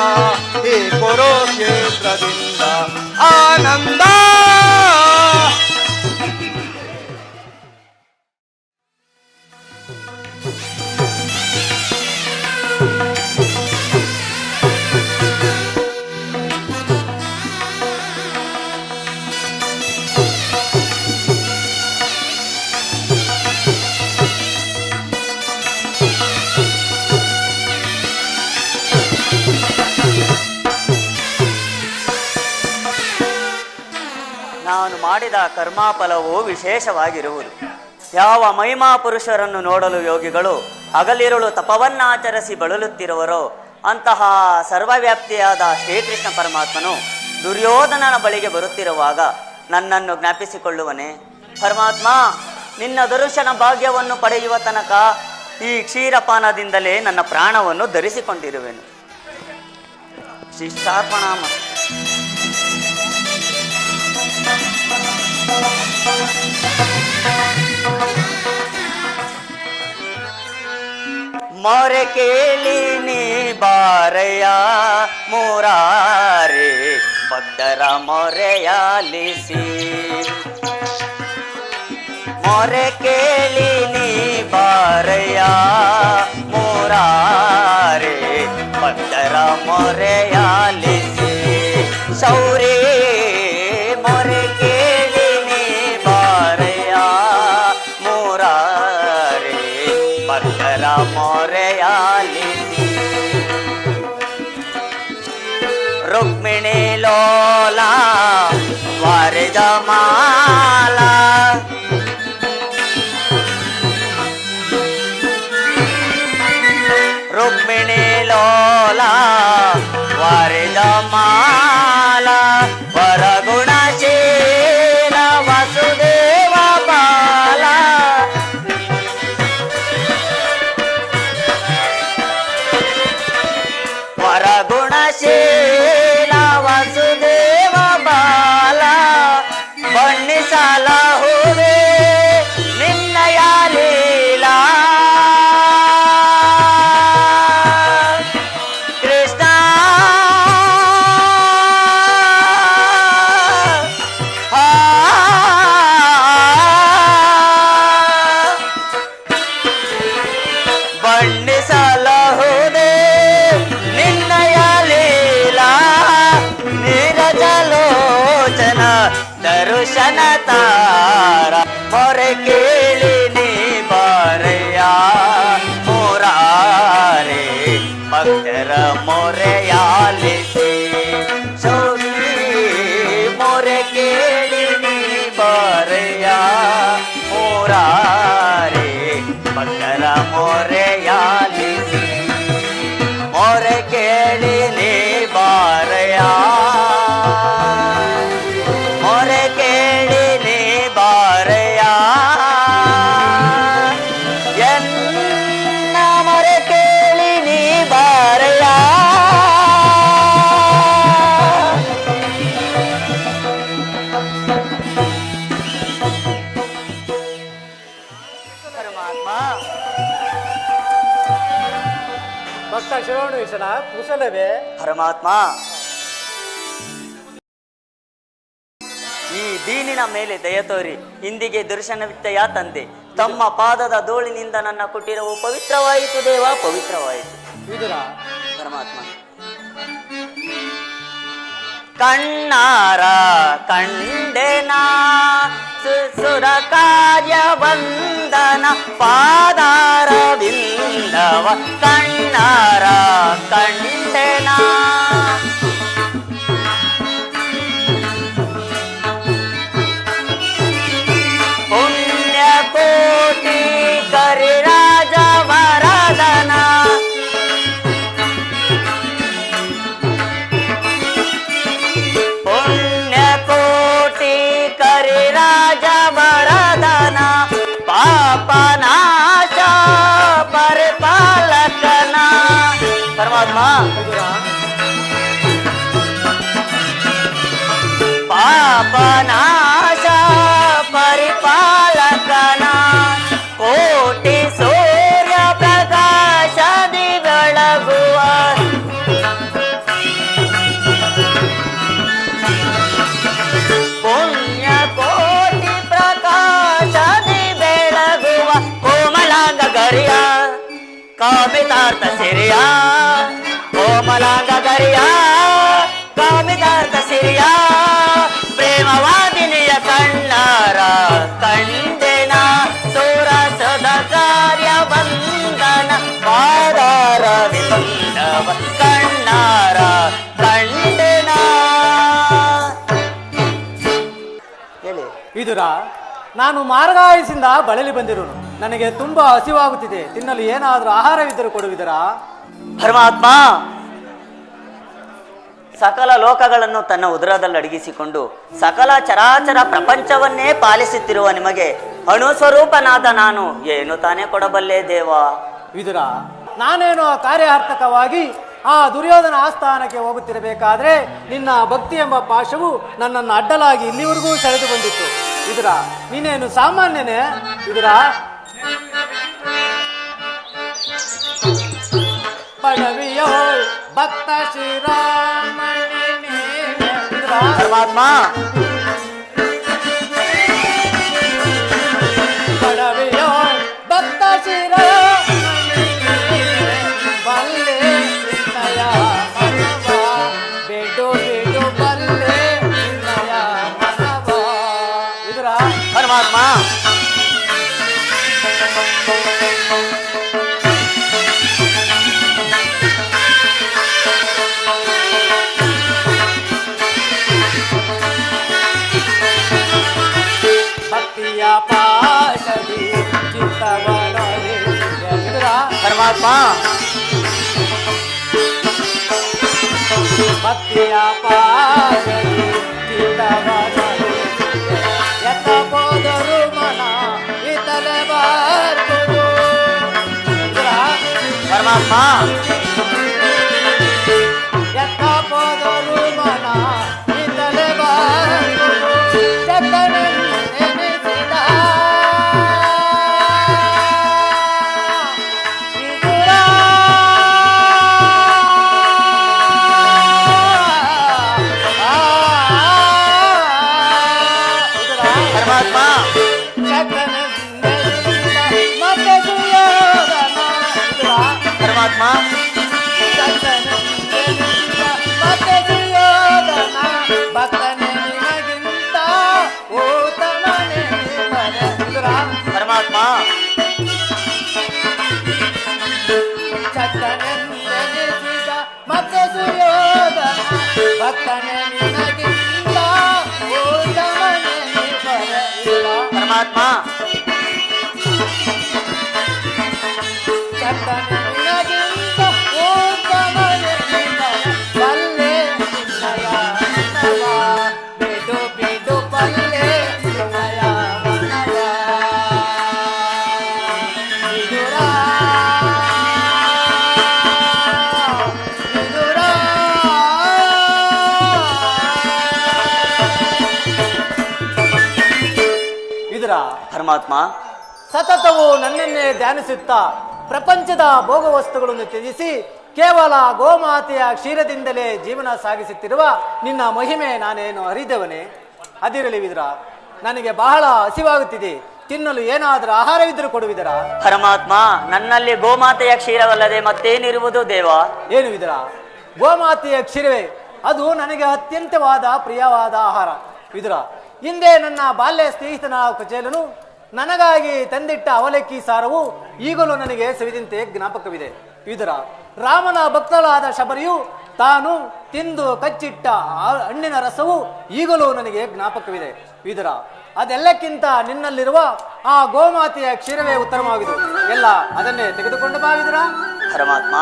ಈ ಕುರುಕ್ಷೇತ್ರದಿಂದ ಆನಂದ. ನಾನು ಮಾಡಿದ ಕರ್ಮಾಫಲವು ವಿಶೇಷವಾಗಿರುವುದು. ಯಾವ ಮಹಿಮಾ ಪುರುಷರನ್ನು ನೋಡಲು ಯೋಗಿಗಳು ಹಗಲಿರುಳು ತಪವನ್ನಾಚರಿಸಿ ಬಳಲುತ್ತಿರುವರೋ ಅಂತಹ ಸರ್ವವ್ಯಾಪ್ತಿಯಾದ ಶ್ರೀಕೃಷ್ಣ ಪರಮಾತ್ಮನು ದುರ್ಯೋಧನನ ಬಳಿಗೆ ಬರುತ್ತಿರುವಾಗ ನನ್ನನ್ನು ಜ್ಞಾಪಿಸಿಕೊಳ್ಳುವನೇ? ಪರಮಾತ್ಮ, ನಿನ್ನ ದರ್ಶನ ಭಾಗ್ಯವನ್ನು ಪಡೆಯುವ ತನಕ ಈ ಕ್ಷೀರಪಾನದಿಂದಲೇ ನನ್ನ ಪ್ರಾಣವನ್ನು ಧರಿಸಿಕೊಂಡಿರುವೆನು. ಶಿಷ್ಟಾರ್ಪಣಾಮಸ್ತು. ಮೊರೆ ಕೇಳಿ ನೀ ಬಾರಯ್ಯ ಮುರಾರಿ ಭಕ್ತರ ಮೊರೆಯಾಲಿಸಿ. ಮೊರೆ ಕೇಳಿ ನೀ ಬಾರಯ್ಯ ಮುರಾರಿ ಭಕ್ತರ ಮೊರೆಯಾಲಿಸಿ. ಶೌರಿ ಮೊರೆ ಕೇಳಿ ನೀ ಬಾರಯ್ಯ ಮುರಾರಿ ಭಕ್ತರ ಮೊರೆಯಾಲಿಸಿ. ರುಕ್ಮಿಣಿ ಲೋಲ ವಾರಿದ ಮಾಲ ರುಕ್ಮಿಣಿ ಲೋಲ ವಾರಿದ ಮಾಲ ವರಗುಣಶೀಲ ವಸುದೇವ ಬಾಲ. ವರಗುಣಶೀಲ ವಸುದೇವ ಬಾಲ ಬಣ್ಣಿಸಲಾಹುವೆ ನಿನ್ನಯ ಲೀಲಾ. ಕೃಷ್ಣ ಬಣ್ಣಿಸಲಾಹುದೆ ನಿನ್ನಯ ಲೀಲಾ. ನೀರಜಲೋಚನ ದರುಶನ ತಾರ ಮೊರೆ ಕೇಳಿ ನೀ ಬಾರಯ್ಯ ಮುರಾರಿ ಭಕ್ತರ ಮೊರೆಯಾಲಿಸಿ. ಶೌರಿ ಮೊರೆ ಕೇಳಿ ನೀ ಬಾರಯ್ಯ ಮುರಾರಿ ಭಕ್ತರ ಮೊರೆಯಾಲಿಸಿ. ಮೊರೆ ಕೇಳಿ ನೀ ಬಾರಯ್ಯ ಮೊರೆ ಕೇಳಿ ನೀ ಬಾರಯ್ಯ ಎನ್ನ ಮೊರೆ ಕೇಳಿ ನೀ ಬಾರಯ್ಯ. ಪರಮಾತ್ಮ, ಭಕ್ತ ಶ್ರವಣೇಶನ ಕುಶಲವೇ? ಪರಮಾತ್ಮ, ಈ ದೀನಿನ ಮೇಲೆ ದಯ ತೋರಿ ಇಂದಿಗೆ ದರ್ಶನವಿತ್ತಯ ತಂದೆ. ತಮ್ಮ ಪಾದದ ಧೂಳಿನಿಂದ ನನ್ನ ಕುಟೀರವು ಪವಿತ್ರವಾಯಿತು ದೇವ, ಪವಿತ್ರವಾಯಿತು. ಪರಮಾತ್ಮ, ಕಣ್ಣಾರ ಕಂಡೆನ ಸುರ ಕಾರ್ಯ ವಂದನ ಪಾದಾರ ಬಿಂದವ. ಕಣ್ಣಾರ ಕಂಡೆನ ಪರಮಾತ್ಮ. ವಿದುರ ಪಾಪನಾಶ ಪರಿಪಾಲಕನ ಕೋಟಿ ಸೂರ್ಯ ಪ್ರಕಾಶದಿ ಬೆಳಗುವ ಪುಣ್ಯ ಕೋಟಿ ಪ್ರಕಾಶದಿ ಬೆಳಗುವ ಕೋಮಲಾಂಗ ಗರಿಯ ಕಾಮಿತಾರ್ಥ ಸಿರಿಯ ಕೋಮಲಾಂಗ ಗರಿಯ ಕಾಮಿತಾರ್ಥ ಸಿರಿಯ ಪ್ರೇಮವಾದಿನಿಯ ಕಣ್ಣಾರ ಕಂಡೆನ ಸೂರಸದ ಕಾರ್ಯ ಬಂಧನ ಪಾದಾರ ವಿಬಂಧವ ಕಣ್ಣಾರ ಕಂಡೆನ. ಹೇಳಿ ವಿದುರ, ನಾನು ಮಾರ್ಗಾಯಸಿಂದ ಬಳಲಿ ಬಂದಿರುವನು. ನನಗೆ ತುಂಬಾ ಹಸಿವಾಗುತ್ತಿದೆ. ತಿನ್ನಲು ಏನಾದರೂ ಆಹಾರವಿದ್ದರೂ ಕೊಡುವಿದರಾ? ಪರಮಾತ್ಮ, ಸಕಲ ಲೋಕಗಳನ್ನು ತನ್ನ ಉದರದಲ್ಲಿ ಅಡಗಿಸಿಕೊಂಡು ಸಕಲ ಚರಾಚರ ಪ್ರಪಂಚವನ್ನೇ ಪಾಲಿಸುತ್ತಿರುವ ನಿಮಗೆ ಅಣುಸ್ವರೂಪನಾದ ನಾನು ಏನು ತಾನೇ ಕೊಡಬಲ್ಲೆ ದೇವ? ವಿದುರ, ನಾನೇನೋ ಕಾರ್ಯಾರ್ಥಕವಾಗಿ ಆ ದುರ್ಯೋಧನ ಆಸ್ಥಾನಕ್ಕೆ ಹೋಗುತ್ತಿರಬೇಕಾದ್ರೆ ನಿನ್ನ ಭಕ್ತಿ ಎಂಬ ಪಾಶವು ನನ್ನನ್ನು ಅಡ್ಡಲಾಗಿ ಇಲ್ಲಿವರೆಗೂ ಸೆಳೆದು ಬಂದಿತ್ತು. ವಿದುರ, ನೀನೇನು ಸಾಮಾನ್ಯನೇ? ವಿದುರ, ಪಡವಿಯೋ ಭಕ್ತ ಶ್ರೀರಾಮನೇ. ವಿದುರ, ಪರಮಾತ್ಮ, ಪಡವಿಯೋ ಭಕ್ತ ಶ್ರೀರಾಮನೇ ಬಲ್ಲೆ ನಿನ್ನಯ ಮನವ ಬೇಡು ಬೇಡು ಬಲ್ಲೆ ನಿನ್ನಯ ಮನವ. ವಿದುರ, ಪರಮಾತ್ಮ, ಭಕ್ತಿಯ ಪಾಶದಿ ಚಿತ್ತವನೊಲಿ. ವಿದುರ, ಪರಮಾತ್ಮ, ಭಕ್ತಿಯ ಪಾಶದಿ ಚಿತ್ತವನೊಲಿ. ಎತ್ತ ಹೋದರು ಮನ ಇತಲೆ ಬಾರ್ದು. ವಿದುರ, ಪರಮಾತ್ಮ, ಎತ್ತ ಹೋದರು ಮನ ಇತಲೆ ಬಾರ್ದು. ಜಗನೆನಿಸಿದ ವಿದುರ, ಪರಮಾತ್ಮ, ಜಗನೆನಿಸಿದ ಮತ್ತೆ ಸುಯೋಧನ. ವಿದುರ, ಪರಮಾತ್ಮ, ಜಗನೆನಿಸಿದ ಮತ್ತೆ ಸುಯೋಧನ. ಭಕ್ತನೇ ನಿನಗಿಂತ ಉತ್ತಮನೇ ಬರೆ. ವಿದುರ, ಪರಮಾತ್ಮ, ಚಕ್ಕನೆಂದೆನಿಸಿದ ಮತ್ತೆ ಸುಯೋಧನ. ಭಕ್ತನೇ ನಿನಗಿಂತ ಉತ್ತಮನೇ ಬರೆ. ವಿದುರ, ಪರಮಾತ್ಮ, ಚಕ್ಕನೆ ನಿನಗಿಂತ ಉತ್ತಮನೇ ಬರೆ. ಬಲ್ಲೆ ನಿನ್ನಯ ಮನವ ಬಿಡು ಬಿಡು ಬಲ್ಲೆ ನಿನ್ನಯ ಮನವ. ವಿದುರ, ವಿದುರ, ವಿದುರ, ಪರಮಾತ್ಮ, ಸತತವು ನನ್ನನ್ನೇ ಧ್ಯಾನಿಸುತ್ತಾ ಪ್ರಪಂಚದ ಭೋಗ ವಸ್ತುಗಳನ್ನು ತ್ಯಜಿಸಿ ಕೇವಲ ಗೋಮಾತೆಯ ಕ್ಷೀರದಿಂದಲೇ ಜೀವನ ಸಾಗಿಸುತ್ತಿರುವ ನಿನ್ನ ಮಹಿಮೆ ನಾನೇನು ಅರಿದವನೇ? ಅದಿರಲಿ ವಿದುರ, ನನಗೆ ಬಹಳ ಹಸಿವಾಗುತ್ತಿದೆ. ತಿನ್ನಲು ಏನಾದರೂ ಆಹಾರವಿದ್ದರೂ ಕೊಡುವಿದರಾ? ಪರಮಾತ್ಮ, ನನ್ನಲ್ಲಿ ಗೋಮಾತೆಯ ಕ್ಷೀರವಲ್ಲದೆ ಮತ್ತೇನಿರುವುದು ದೇವ? ಏನು ವಿದುರ, ಗೋಮಾತೆಯ ಕ್ಷೀರವೇ ಅದು ನನಗೆ ಅತ್ಯಂತವಾದ ಪ್ರಿಯವಾದ ಆಹಾರ. ವಿದುರ, ಹಿಂದೆ ನನ್ನ ಬಾಲ್ಯ ಸ್ನೇಹಿತನ ಕುಚೇಲನು ನನಗಾಗಿ ತಂದಿಟ್ಟ ಅವಲಕ್ಕಿ ಸಾರವು ಈಗಲೂ ನನಗೆ ಸವಿದಂತೆ ಜ್ಞಾಪಕವಿದೆ. ವಿದುರ, ರಾಮನ ಭಕ್ತಳಾದ ಶಬರಿಯು ತಾನು ತಿಂದು ಕಚ್ಚಿಟ್ಟ ಹಣ್ಣಿನ ರಸವು ಈಗಲೂ ನನಗೆ ಜ್ಞಾಪಕವಿದೆ. ವಿದುರ, ಅದೆಲ್ಲಕ್ಕಿಂತ ನಿನ್ನಲ್ಲಿರುವ ಆ ಗೋಮಾತೆಯ ಕ್ಷೀರವೇ ಉತ್ತಮವಾಗಿದೆ. ಎಲ್ಲ ಅದನ್ನೇ ತೆಗೆದುಕೊಂಡು ಬಾ ವಿದುರ. ಪರಮಾತ್ಮ,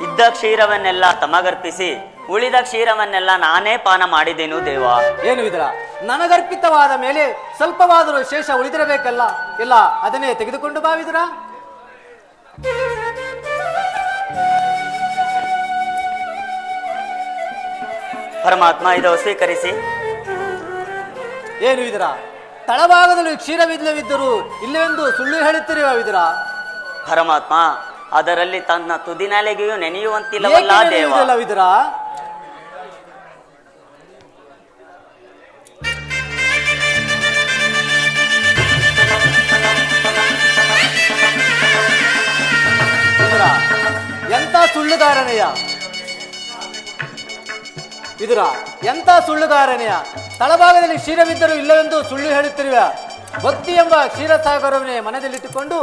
ಇದ್ದ ಕ್ಷೀರವನ್ನೆಲ್ಲ ತಮಗರ್ಪಿಸಿ ಉಳಿದ ಕ್ಷೀರವನ್ನೆಲ್ಲ ನಾನೇ ಪಾನ ಮಾಡಿದೆನು ದೇವ. ಏನು ವಿದುರ, ನನಗರ್ಪಿತವಾದ ಮೇಲೆ ಸ್ವಲ್ಪವಾದರೂ ಶೇಷ ಉಳಿದಿರಬೇಕಲ್ಲ. ಇಲ್ಲ ಅದನ್ನೇ ತೆಗೆದುಕೊಂಡು ಬಾ ವಿದುರ. ಪರಮಾತ್ಮ ಇದು ಸ್ವೀಕರಿಸಿ. ಏನು ವಿದುರ, ತಳಭಾಗದಲ್ಲಿ ಕ್ಷೀರವಿಲ್ಲವಿದ್ದರೂ ಇಲ್ಲವೆಂದು ಸುಳ್ಳು ಹೇಳುತ್ತಿರುವ ವಿದುರ? ಪರಮಾತ್ಮ, ಅದರಲ್ಲಿ ತನ್ನ ತುದಿನಾಲೆಗೆಯೂ ನೆನೆಯುವಂತಿಲ್ಲವಲ್ಲ ದೇವ. ವಿದುರ, ಎಂತ ಸುಳ್ಳುಗಾರನೆಯ ವಿದುರ, ಎಂತ ಸುಳ್ಳುಗಾರನೆಯ! ತಳಭಾಗದಲ್ಲಿ ಕ್ಷೀರವಿದ್ದರೂ ಇಲ್ಲವೆಂದು ಸುಳ್ಳು ಹೇಳುತ್ತಿರುವ. ಭಕ್ತಿ ಎಂಬ ಕ್ಷೀರಸಾಗರವನ್ನೇ ಮನದಲ್ಲಿಟ್ಟುಕೊಂಡು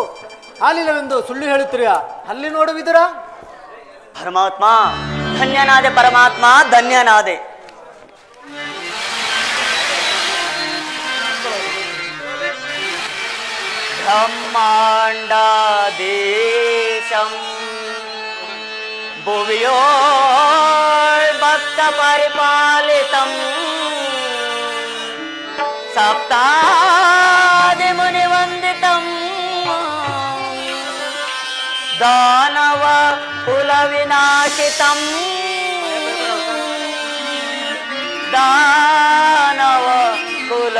ಹಾಲಿಲ್ಲವೆಂದು ಸುಳ್ಳು ಹೇಳುತ್ತಿರುವ. ಅಲ್ಲಿ ನೋಡು ವಿದುರ. ಪರಮಾತ್ಮ, ಧನ್ಯನಾದೆ ಪರಮಾತ್ಮ, ಧನ್ಯನಾದೆ. ಬ್ರಹ್ಮಾಂಡ ದೇಶಂ ಭುವಿಯೋ ಭಕ್ತ ಪರಿಪಾಲಿತಂ ಸಪ್ತಾದಿ ಮುನಿ ವಂದಿತಂ ದಾನವ ಕುಲ ವಿನಾಶಿತಂ ದಾನವ ಕುಲ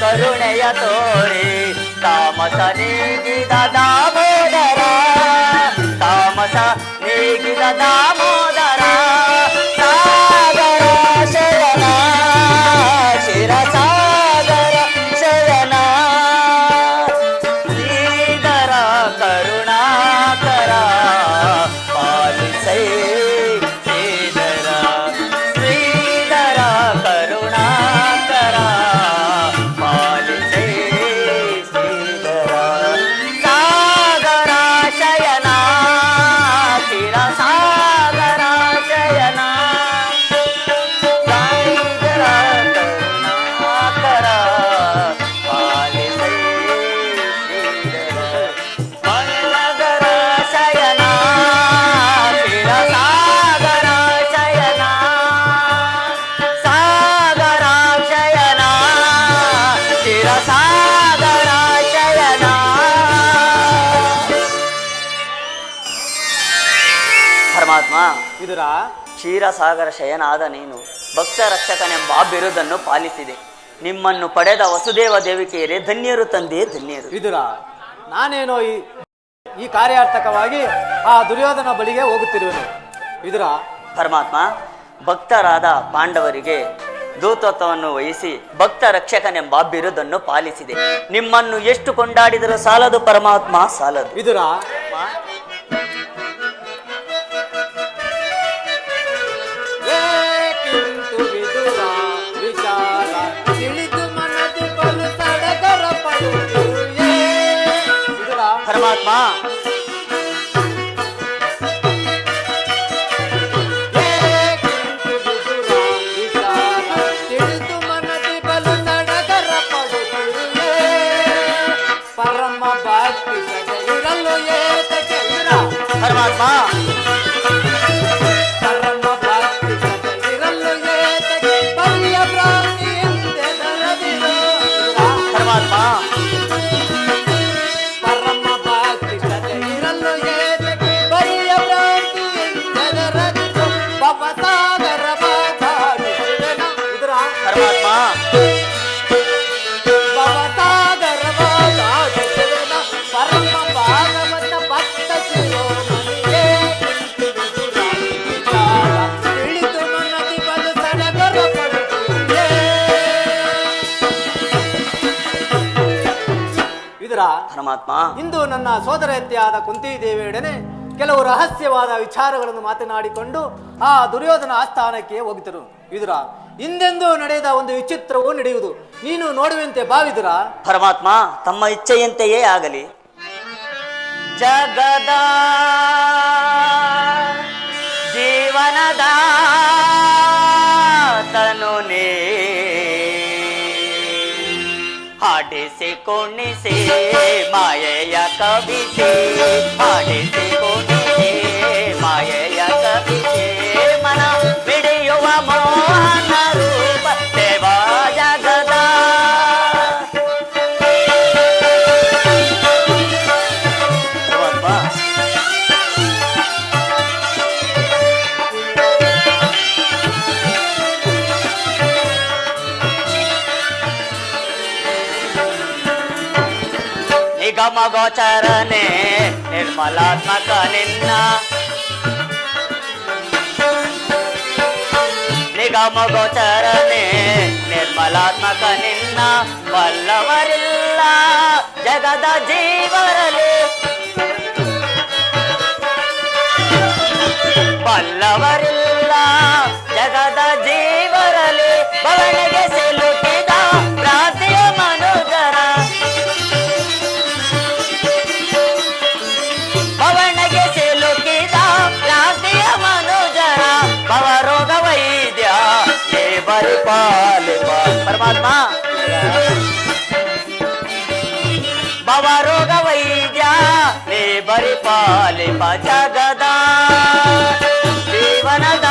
ಕರುಣೆಯ ತೋರಿ ತಾಮಸ ನೀಗಿದ ದಾಮೋದರ ತಾಮಸ ನೀಗಿದ ದಾಮೋದರ ಸಾಗರ ಶಯನ ಶಿರ ಸಾಗರ ಶಯನ ಶ್ರೀಧರ ಕರುಣಾಕರ ಪಾಲಿಸೈ ಶ್ರೀಧರ ಶ್ರೀಧರ ಕರುಣಾಕರ ಪಾಲಿಸೈ ಶ್ರೀಧರ ಸಾಗರ ಶಯನ ಶಿರ ಸಾಗರ ಶಯನ ಶ್ರೀಧರ ಕರುಣಾಕರ ಪಾಲಿಸೈ ಶ್ರೀಧರ ಮನಗರ ಶಯನ ಶಿರ ಸಾಗರ ಶಯನ ಸಾಗರ ಶಯನ ಶಿರ ಸಾಗರ ಶಯನ. ಪರಮಾತ್ಮ, ವಿದುರ, ಕ್ಷೀರಸಾಗರ ಶಯನ ಆದ ನೀನು ಭಕ್ತ ರಕ್ಷಕನೆಂಬ ಬಿರುದನ್ನು ಪಾಲಿಸಿದೆ. ನಿಮ್ಮನ್ನು ಪಡೆದ ವಸುದೇವ ದೇವಿಕೆಯರೇ ಧನ್ಯರು ತಂದೆ, ಧನ್ಯರು. ವಿದುರ, ನಾನೇನೋ ಈ ಕಾರ್ಯಾರ್ಥಕವಾಗಿ ಆ ದುರ್ಯೋಧನ ಬಳಿಗೆ ಹೋಗುತ್ತಿರುವೆನು. ವಿದುರ, ಪರಮಾತ್ಮ, ಭಕ್ತರಾದ ಪಾಂಡವರಿಗೆ ದೂತತ್ವವನ್ನು ವಹಿಸಿ ಭಕ್ತ ರಕ್ಷಕನೆಂಬ ಬಿರುದನ್ನು ಪಾಲಿಸಿದೆ. ನಿಮ್ಮನ್ನು ಎಷ್ಟು ಕೊಂಡಾಡಿದರೂ ಸಾಲದು ಪರಮಾತ್ಮ, ಸಾಲದು. ವಿದುರ, ಏಕಿಂತು ವಿದುರ ವಿಶಾಲ ತಿಳಿದು ಮನದಿ ಬಲು ಸಡಗರ ಪಡುತ್ತಿರುವೆ. ವಿದುರ, ಪರಮಾತ್ಮ, ಏಕಿಂತು ವಿದುರ ವಿಶಾಲ ತಿಳಿದು ಮನದಿ ಬಲು ಸಡಗರ ಪಡುತ್ತಿರುವೆ. ಪರಮ ಭಕ್ತಿ ಸದಗಿರಲು ಏತಕ್ಕೆ ವಿರ ಪರಮಾತ್ಮ, ಪರಮ ಭಕ್ತಿ ಸದಗಿರಲು ಏತಕ್ಕೆ ಪರ್ಯ ಭ್ರಾಂತಿಯಿಂದೆ ದರದಿರು. ಪರಮಾತ್ಮ. ಇಂದು ನನ್ನ ಸೋದರತೆಯಾದ ಕುಂತಿ ದೇವಿಯೊಡನೆ ಕೆಲವು ರಹಸ್ಯವಾದ ವಿಚಾರಗಳನ್ನು ಮಾತನಾಡಿಕೊಂಡು ಆ ದುರ್ಯೋಧನ ಆಸ್ಥಾನಕ್ಕೆ ಹೋಗಿದ್ದರು. ವಿದುರ, ಹಿಂದೆಂದೂ ನಡೆದ ಒಂದು ವಿಚಿತ್ರವೂ ನಡೆಯುವುದು, ನೀನು ನೋಡುವಂತೆ ಭಾವಿದುರ. ಪರಮಾತ್ಮ, ತಮ್ಮ ಇಚ್ಛೆಯಂತೆಯೇ ಆಗಲಿ. ಜಗದ ಜೀವನದ ತನುನೇ ಹಾಡಿಸಿ ಕುಣಿಸಿ ಮಾಯೆಯ ಕವಿಸಿ, ಹಾಡಿಸಿ ಕುಣಿಸಿ ಮಾಯೆಯ ಕವಿಸಿ, ಮನ ಬಿಡಿಯುವ ಮೋಹನ ರೂಪ ದೇವ ಜಗದ. ನಿಗಮ ಗೋಚರನೆ ನಿರ್ಮಲಾತ್ಮಕ ನಿನ್ನ, ನಿಗಮ ಗೋಚರನೆ ನಿರ್ಮಲಾತ್ಮಕ ನಿನ್ನ, ಬಲ್ಲವರಿಲ್ಲ ಜಗದ ಜೀವರಲಿ, ಬಲ್ಲವರಿಲ್ಲ ಜಗದ ಜೀವರಲಿ, ಭವನಿಗೆ ಸಿಲುಕಿದ ಭ್ರಾಂತಿಯ ಮನುಜರ, ಭವನಿಗೆ ಸಿಲುಕಿದ ಭ್ರಾಂತಿಯ ಮನುಜರ, ಭವರೋಗ ವೈದ್ಯ ಹೇ ಪರಿಪಾಲಿಪ. ಪರಮಾತ್ಮ, ಭವರೋಗ ವೈದ್ಯ ಹೇ ಪರಿಪಾಲಿಪ. ಜಗದ ಜೀವನದ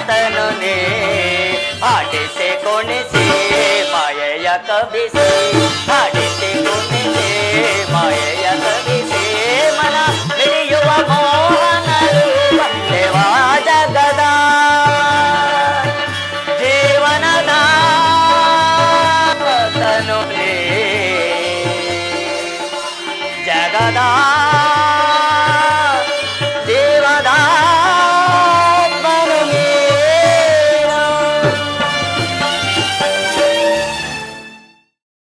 ತನುನೇ ಹಾಡಿಸಿ ಕುಣಿಸಿ ಮಾಯೆಯ ಕಬಿಸಿ, ಹಾಡಿಸಿ ಕುಣಿಸಿ